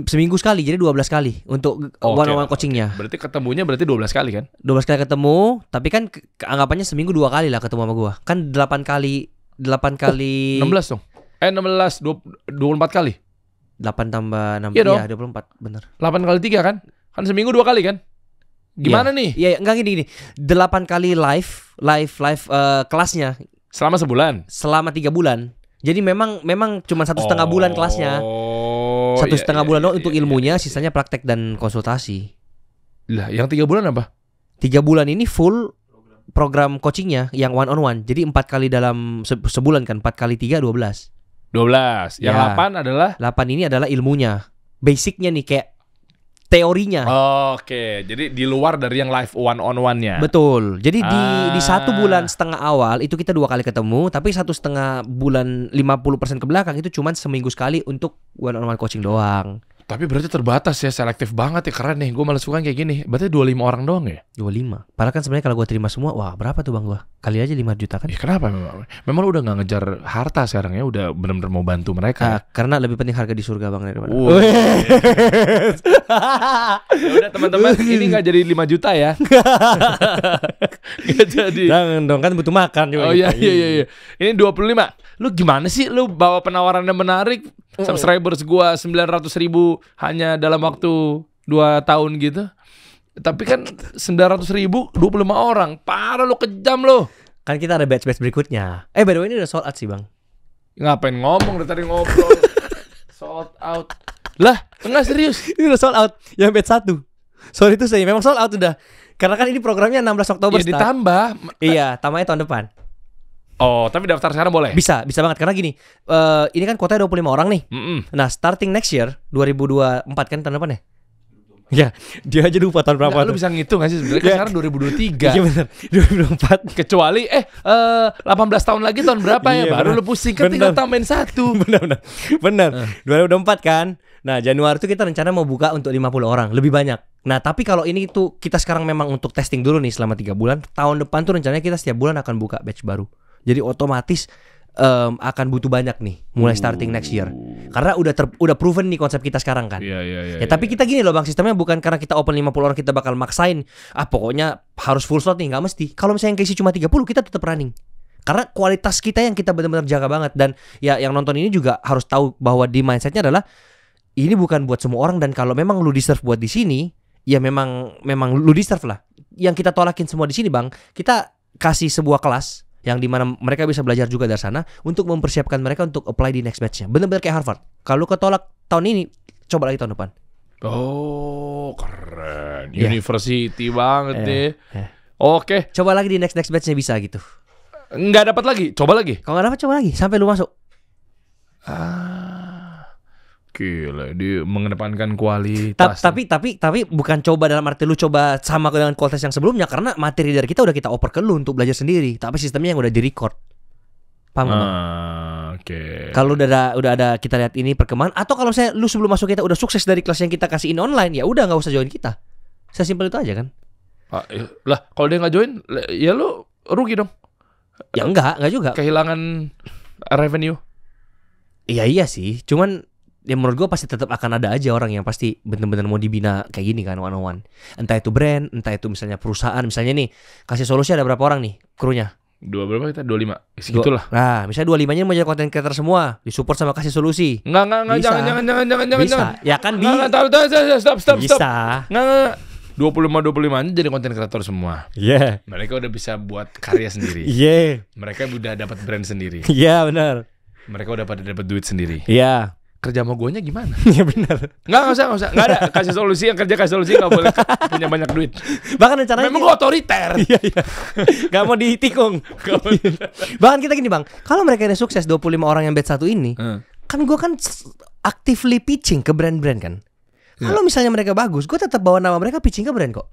Seminggu sekali, jadi 12 kali untuk one-on-one coachingnya. Berarti ketemunya 12 kali kan? 12 kali ketemu, tapi kan anggapannya seminggu 2 kali lah ketemu sama gua. Kan 8 kali 16 dong. 16, 24 kali. 8 tambah 6, Iya dong. 24, bener. 8 kali 3 kan? Kan seminggu 2 kali kan? Gimana nih? Iya, enggak gini. 8 kali live kelasnya Selama sebulan? selama 3 bulan. Jadi memang cuma 1,5 bulan kelasnya. 1,5 bulan doang untuk ilmunya, sisanya praktek dan konsultasi. Lah, yang 3 bulan apa? 3 bulan ini full program coachingnya yang one on one. Jadi 4 kali dalam sebulan kan, 4 kali 3 12. 12. Yang Ya. 8 adalah 8 ini adalah ilmunya. Basicnya nih kayak teorinya. Oke, jadi di luar dari yang live one on one-nya. Betul. Jadi di 1 Ah. bulan setengah awal itu kita 2 kali ketemu, tapi 1,5 bulan 50% ke belakang itu cuma seminggu sekali untuk one on one coaching doang. Tapi berarti terbatas ya, selektif banget ya, keren nih. Gue malah suka kayak gini. Berarti 25 orang doang ya? 25. Padahal kan sebenarnya kalau gue terima semua, wah berapa tuh bang gue? Kali aja 5 juta kan? Kenapa memang? Memang lu udah gak ngejar harta sekarang ya? Udah benar-benar mau bantu mereka. Karena lebih penting harga di surga bang daripada. Ya udah teman-teman, ini gak jadi 5 juta ya. Gak jadi. Jangan dong, kan butuh makan juga. Oh iya. Ini 25. Lu gimana sih? Lu bawa penawarannya menarik. Subscribers gua 900.000 hanya dalam waktu 2 tahun gitu. Tapi kan 900.000 25 orang. Parah lu, kejam lu. Kan kita ada batch berikutnya. By the way ini udah sold out sih bang. Ngapain ngomong dari tadi ngobrol. Sold out. Lah, enggak serius. Ini udah sold out. Yang batch 1. Sorry itu saya memang sold out udah. Karena kan ini programnya 16 Oktober Ya ditambah. Iya, tambahnya tahun depan. Oh, tapi daftar sekarang boleh? Bisa banget karena gini. Ini kan kuotanya 25 orang nih. Nah, starting next year 2024 kan tahun depan ya? Ya, dia aja lupa tahun berapa. Lu bisa ngitung gak sih sebenarnya? Kan sekarang 2023. Iya benar. 2024. Kecuali 18 tahun lagi tahun berapa ya? Iya, Baru bener. lu pusing kan tinggal tambahin 1. Benar. 2024 kan. Nah, Januari itu kita rencana mau buka untuk 50 orang, lebih banyak. Nah, tapi kalau ini tuh kita sekarang memang untuk testing dulu nih selama 3 bulan. Tahun depan tuh rencananya kita setiap bulan akan buka batch baru. Jadi otomatis akan butuh banyak nih mulai starting next year. Karena udah proven nih konsep kita sekarang kan. Iya. Ya tapi kita gini loh bang, sistemnya bukan karena kita open 50 orang kita bakal maksain pokoknya harus full slot nih, nggak mesti. Kalau misalnya yang keisi cuma 30 kita tetap running. Karena kualitas kita yang kita benar-benar jaga banget. Dan ya yang nonton ini juga harus tahu bahwa di mindsetnya adalah ini bukan buat semua orang. Dan kalau memang lu deserve buat di sini, ya memang lu deserve lah. Yang kita tolakin semua di sini bang, kita kasih sebuah kelas yang dimana mereka bisa belajar juga dari sana untuk mempersiapkan mereka untuk apply di next batch-nya. Benar-benar kayak Harvard. Kalau ketolak tahun ini, coba lagi tahun depan. Oh, keren. Yeah. University banget deh. Yeah. Oke. Coba lagi di next batch-nya bisa gitu. Nggak dapat lagi, coba lagi. Kalau nggak dapat coba lagi sampai lu masuk. Gila, dia mengedepankan kualitas. Tapi bukan coba dalam arti lu coba sama dengan kualitas yang sebelumnya, karena materi dari kita udah kita oper ke lu untuk belajar sendiri, tapi sistemnya yang udah di-record. Paham nggak? Oke. Kalau udah ada kita lihat ini perkembangan, atau kalau saya lu sebelum masuk kita udah sukses dari kelas yang kita kasihin online, ya udah nggak usah join kita. Sesimpel itu aja kan? Lah, kalau dia nggak join, ya lu rugi dong. Ya enggak juga. Kehilangan revenue. Iya sih, cuman ya menurut gue pasti tetap akan ada aja orang yang pasti bener-bener mau dibina kayak gini kan, one on one. Entah itu brand, entah itu misalnya perusahaan. Misalnya nih, kasih solusi ada berapa orang nih krunya? Berapa kita? 25. Segitulah. Nah, misalnya 25-nya mau jadi content creator semua, disupport sama kasih solusi. Enggak, jangan. Bisa. Ya kan Stop. Bisa. Enggak. 25 jadi content creator semua. Iya. Mereka udah bisa buat karya sendiri. Iya. Mereka udah dapat brand sendiri. Iya, benar. Mereka udah pada dapat duit sendiri. Iya. Kerja sama guanya gimana? Iya benar. Nggak usah. Nggak ada. Kasih solusi nggak boleh punya banyak duit. Bahkan rencananya memang gua otoriter. Iya. Nggak mau ditikung. Bahkan kita gini bang, kalau mereka udah sukses 25 orang yang batch 1 ini, kan gua kan actively pitching ke brand-brand kan. Kalau misalnya mereka bagus, gua tetap bawa nama mereka pitching ke brand kok.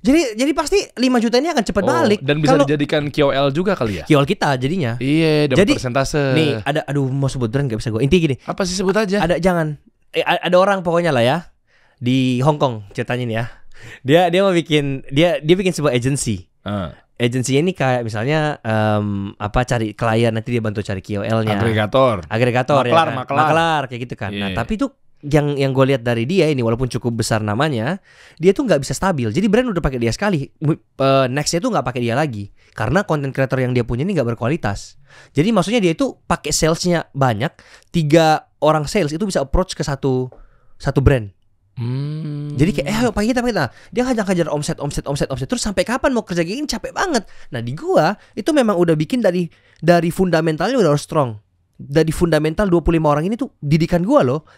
Jadi pasti 5 juta ini akan cepat balik. Dan bisa dijadikan KOL juga kali ya? KOL kita jadinya. Iya, dapat persentase. Nih, mau sebut brand gak bisa gue. Intinya gini. Apa sih, sebut aja? Ada orang pokoknya lah ya di Hong Kong ceritanya nih ya. Dia mau bikin dia bikin sebuah agency. Agensinya ini kayak misalnya cari klien, nanti dia bantu cari KOL-nya. Agregator Maklar kayak gitu kan. Nah, tapi itu yang gue lihat dari dia ini, walaupun cukup besar namanya, dia tuh nggak bisa stabil. Jadi brand udah pakai dia sekali, nextnya tuh nggak pakai dia lagi, karena content creator yang dia punya ini nggak berkualitas. Jadi maksudnya dia itu pakai salesnya banyak, 3 orang sales itu bisa approach ke satu brand. Jadi kayak ayo pagi kita dia hajar omset terus sampai kapan mau kerja gini, capek banget. Nah di gua itu memang udah bikin dari fundamentalnya udah harus strong. Dari fundamental 25 orang ini tuh didikan gua loh.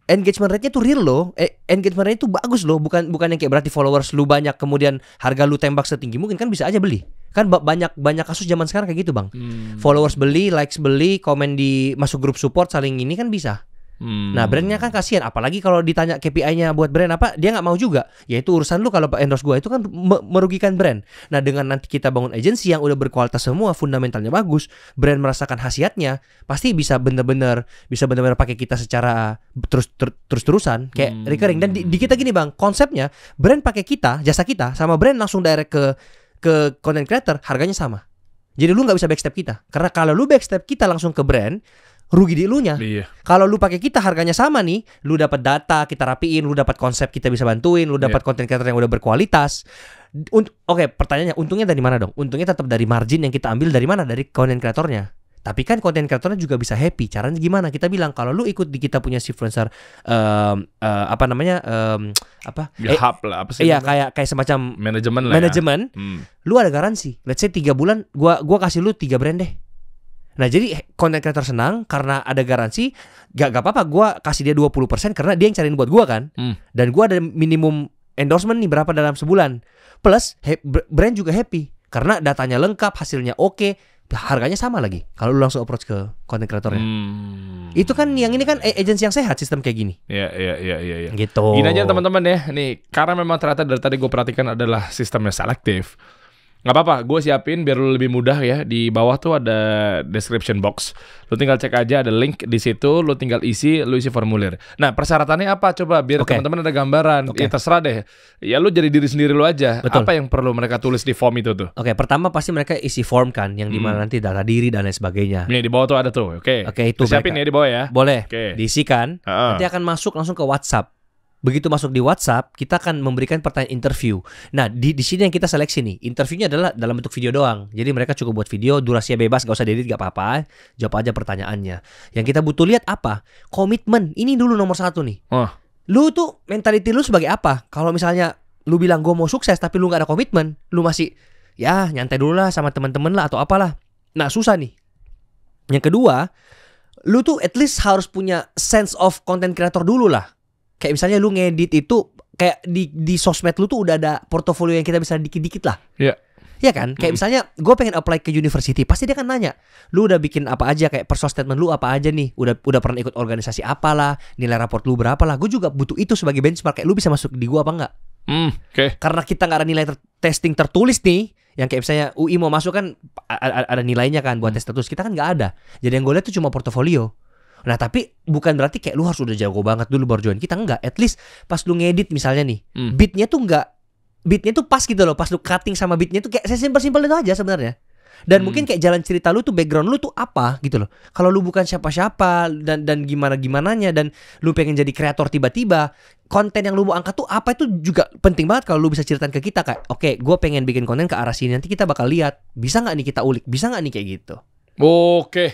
Engagement rate-nya tuh real loh. Engagement rate-nya tuh bagus loh. Bukan yang kayak berarti followers lu banyak kemudian harga lu tembak setinggi mungkin, kan bisa aja beli. Kan banyak kasus zaman sekarang kayak gitu bang. Followers beli, likes beli, komen di masuk grup support saling ini kan bisa. Nah brandnya kan kasihan, apalagi kalau ditanya KPI-nya buat brand apa, dia nggak mau juga. Ya itu urusan lu, kalau endorse gua itu kan merugikan brand. Nah dengan nanti kita bangun agensi yang udah berkualitas semua, fundamentalnya bagus, brand merasakan khasiatnya, pasti bisa bener-bener pakai kita secara terus-terusan kayak recurring. Dan di kita gini bang, konsepnya brand pakai kita, jasa kita, sama brand langsung direct ke content creator, harganya sama. Jadi lu nggak bisa backstep kita, karena kalau lu backstep kita langsung ke brand, rugi di elunya. Iya. Kalau lu pakai kita harganya sama nih, lu dapat data kita rapiin, lu dapat konsep kita bisa bantuin, lu dapat content creator yang udah berkualitas. Oke, pertanyaannya untungnya dari mana dong? Untungnya tetap dari margin yang kita ambil dari mana? Dari content creatornya. Tapi kan content creatornya juga bisa happy. Caranya gimana? Kita bilang kalau lu ikut di kita punya influencer hub lah, apa sih? Iya, kayak semacam manajemen. Lu ada garansi. Let's say 3 bulan gua kasih lu 3 brand deh. Nah jadi content creator senang karena ada garansi. Gak apa-apa gue kasih dia 20% karena dia yang cariin buat gue kan. Dan gue ada minimum endorsement nih berapa dalam sebulan. Plus brand juga happy karena datanya lengkap, hasilnya oke, harganya sama lagi kalau lu langsung approach ke content creatornya. Itu kan yang ini kan agensi yang sehat, sistem kayak gini. Iya. Gitu. Gini aja teman-teman ya. Nih karena memang ternyata dari tadi gue perhatikan adalah sistemnya selektif. Nggak apa-apa, gue siapin biar lu lebih mudah ya. Di bawah tuh ada description box. Lu tinggal cek aja, ada link di situ. Lu tinggal isi formulir. Nah persyaratannya apa? Coba biar teman-teman ada gambaran. Ya terserah deh. Ya lu jadi diri sendiri lu aja. Betul. Apa yang perlu mereka tulis di form itu tuh? Oke, pertama pasti mereka isi form kan, yang dimana nanti data diri dan lain sebagainya. Nih di bawah tuh ada tuh. Oke, itu siapin ya di bawah ya. Boleh. Oke. Diisikan. Nanti akan masuk langsung ke WhatsApp. Begitu masuk di WhatsApp, kita akan memberikan pertanyaan interview. Nah, di sini yang kita seleksi nih, interviewnya adalah dalam bentuk video doang. Jadi mereka cukup buat video, durasinya bebas, gak usah diedit, gak apa-apa. Jawab aja pertanyaannya. Yang kita butuh lihat apa? Komitmen. Ini dulu nomor 1 nih. Lu tuh mentality lu sebagai apa? Kalau misalnya lu bilang gue mau sukses tapi lu gak ada komitmen, lu masih ya nyantai dulu lah sama teman-teman lah atau apalah. Nah, susah nih. Yang kedua, lu tuh at least harus punya sense of content creator dulu lah. Kayak misalnya lu ngedit itu kayak di sosmed lu tuh udah ada portofolio yang kita bisa dikit-dikit lah. Iya. Iya kan? Kayak misalnya gue pengen apply ke university, pasti dia kan nanya, lu udah bikin apa aja, kayak personal statement lu apa aja nih, udah pernah ikut organisasi apalah, nilai raport lu berapa lah. Gue juga butuh itu sebagai benchmark, kayak lu bisa masuk di gue apa enggak. Oke. Karena kita nggak ada nilai testing tertulis nih, yang kayak misalnya UI mau masuk kan ada nilainya kan buat tes tertulis, kita kan nggak ada. Jadi yang gue lihat tuh cuma portofolio. Nah tapi bukan berarti kayak lu harus udah jago banget dulu baru join, kita enggak. At least pas lu ngedit misalnya nih, beatnya tuh pas gitu loh, pas lu cutting sama beatnya tuh kayak simpel-simpel itu aja sebenarnya. Dan mungkin kayak jalan cerita lu tuh, background lu tuh apa gitu loh. Kalau lu bukan siapa-siapa dan gimana-gimananya, dan lu pengen jadi kreator tiba-tiba, konten yang lu mau angkat tuh apa, itu juga penting banget kalau lu bisa ceritain ke kita kayak, oke, gue pengen bikin konten ke arah sini, nanti kita bakal lihat bisa nggak nih kita ulik, bisa nggak nih kayak gitu. Oke.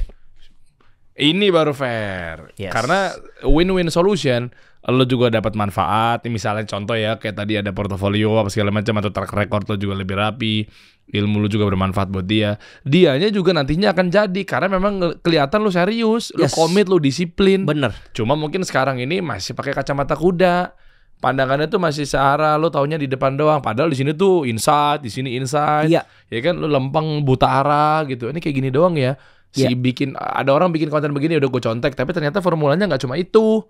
Ini baru fair. Yes. Karena win-win solution. Lo juga dapat manfaat. Misalnya contoh ya, kayak tadi ada portofolio apa segala macam, atau track record lo juga lebih rapi. Ilmu lo juga bermanfaat buat dia. Dianya juga nantinya akan jadi, karena memang kelihatan lo serius, lo komit, lo disiplin. Bener. Cuma mungkin sekarang ini masih pakai kacamata kuda. Pandangannya tuh masih searah, lo taunya di depan doang. Padahal di sini tuh inside, di sini inside. Iya. Ya kan, lo lempeng buta arah gitu. Ini kayak gini doang ya. Ada orang bikin konten begini udah gue contek, tapi ternyata formulanya nggak cuma itu,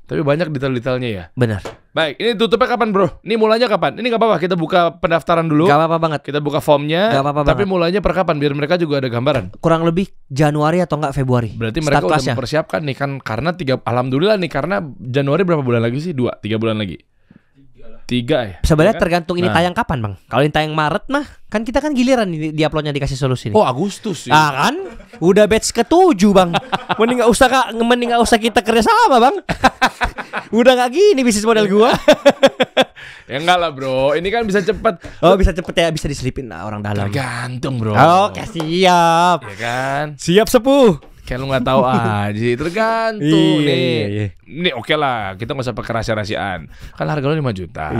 tapi banyak detail-detailnya ya. Benar. Baik, ini tutupnya kapan bro? Ini mulanya kapan? Ini nggak apa-apa, kita buka pendaftaran dulu. Gak apa-apa banget. Kita buka formnya. Gak apa-apa tapi banget. mulanya per kapan? Biar mereka juga ada gambaran. Kurang lebih Januari atau enggak Februari. Berarti mereka udah mempersiapkan nih kan, karena alhamdulillah nih, karena Januari berapa bulan lagi sih? 3 bulan lagi. 3 ya. Sebenarnya tergantung ini tayang kapan bang. Kalau ini tayang Maret mah, kan kita kan giliran di uploadnya dikasih solusi nih. Oh Agustus ya. Ah kan, udah batch ke-7 bang. Mending nggak usah kita kerja sama bang. Udah nggak gini bisnis model gua. Ya enggak lah bro, ini kan bisa cepet. Oh bisa cepet ya, bisa diselipin orang dalam. Tergantung bro. Oke siap. Ya kan. Siap sepuh. Kayak lu nggak tahu aja, tergantung nih. Nih oke lah, kita nggak usah pakai rahasia-rahasiaan. Kan harga lu 5 juta.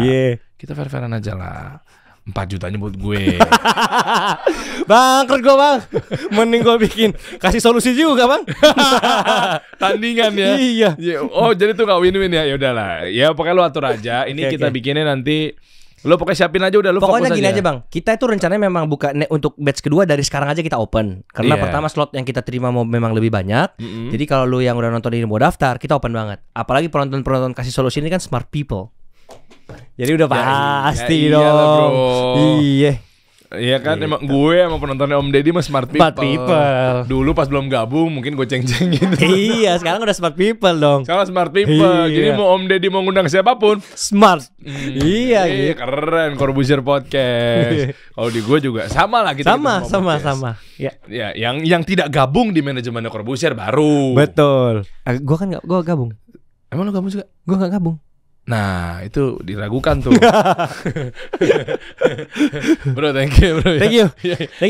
Kita fair-fairan aja lah. 4 jutanya buat gue. Bangkrut gue bang. Mending gue bikin kasih solusi juga bang. Tandingan ya. Iya. Oh jadi tuh nggak win-win ya. Ya udahlah. Ya pokoknya lu atur aja. Ini kita bikinnya nanti. Lu pokoknya siapin aja udah, lu pokoknya fokus gini aja bang. Kita itu rencananya memang buka untuk batch kedua dari sekarang aja kita open. Karena pertama slot yang kita terima memang lebih banyak. Jadi kalau lu yang udah nonton ini mau daftar, kita open banget. Apalagi penonton kasih solusi ini kan smart people. Jadi udah pasti ya iyalah, dong. bro. Iya. Iya kan, emang gue sama penontonnya Om Deddy mah smart people. Smart people. Dulu pas belum gabung mungkin gue ceng-cengin. Iya, sekarang udah smart people dong. Sekarang smart people. Iya. Jadi mau Om Deddy mau ngundang siapapun Smart. Iya gitu. Keren Corbuzier Podcast. Kalau di gue juga sama lah kita. Sama. Ya, yang tidak gabung di manajemennya Corbuzier baru. Betul. Gue kan gue gabung. Emang lo gabung juga? Gue gak gabung. Nah itu diragukan tuh. Bro thank you bro. Thank you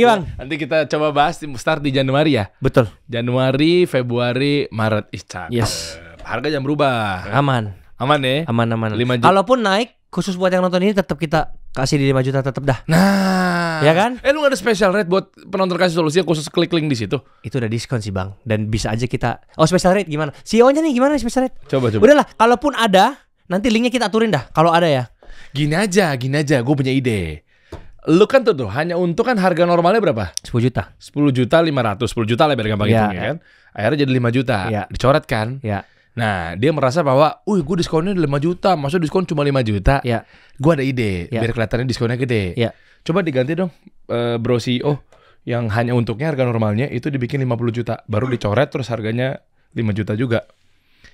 bang. Nanti kita coba bahas start di Januari ya. Betul. Januari, Februari, Maret. Yes. Harga jangan berubah. Aman ya. Aman 5 juta. Kalaupun naik, khusus buat yang nonton ini tetap kita kasih di 5 juta tetap dah. Nah, ya kan? Lu gak ada special rate buat penonton kasih solusi yang khusus klik link di situ? Itu udah diskon sih bang. Dan bisa aja kita. Oh special rate gimana? CEO-nya nih gimana special rate? Coba. Udahlah, kalaupun ada, nanti linknya kita aturin dah. Kalau ada ya. Gini aja, gue punya ide. Lu kan tuh hanya untuk kan harga normalnya berapa? 10 juta. 10 juta 500, 10 juta lah biar gampang hitungnya kan. Akhirnya jadi 5 juta. Dicoret kan? Iya. Nah, dia merasa bahwa, gue diskonnya 5 juta, masa diskon cuma 5 juta? Iya. Gue ada ide, biar kelihatannya diskonnya gede. Iya. Coba diganti dong, bro CEO, yang hanya untuknya harga normalnya itu dibikin 50 juta, baru dicoret terus harganya 5 juta juga.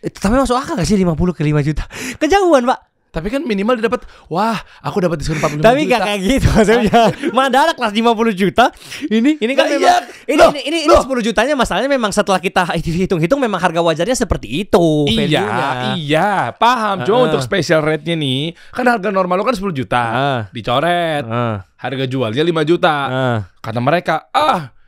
Tapi masuk akal gak sih 50 ke 5 juta? Kejauhan pak. Tapi kan minimal didapat, wah aku dapat diskon 45 tapi juta. Tapi gak kayak gitu maksudnya. Mana kelas 50 juta. Ini kan memang ini 10 jutanya masalahnya memang setelah kita hitung-hitung memang harga wajarnya seperti itu. Iya, paham. Cuma untuk special rate-nya nih, kan harga normal lo kan 10 juta. Dicoret. Harga jualnya 5 juta. Kata mereka,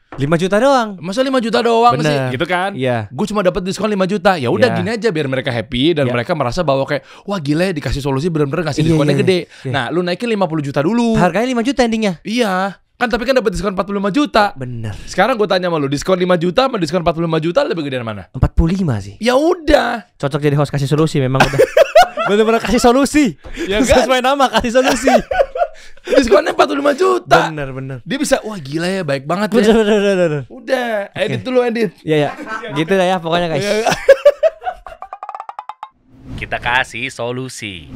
5 juta doang. Masa 5 juta doang sih? Gitu kan? Iya. Gue cuma dapat diskon 5 juta. Ya udah gini aja biar mereka happy dan mereka merasa bahwa kayak wah gila ya dikasih solusi bener-bener ngasih diskonnya gede. Nah, lu naikin 50 juta dulu. Harganya 5 juta endingnya. Iya. Kan tapi kan dapat diskon 45 juta. Bener. Sekarang gue tanya sama lu, diskon 5 juta sama diskon 45 juta lebih gedean mana? 45 sih. Ya udah. Cocok jadi host kasih solusi memang udah. Bener-bener kasih solusi. Ya kan? Sesuai nama kasih solusi. Diskonnya 45 juta. Bener. Dia bisa, wah gila ya, baik banget ya. Bener. Udah, edit dulu edit. Ya. Gitu lah ya pokoknya guys. Kita kasih solusi.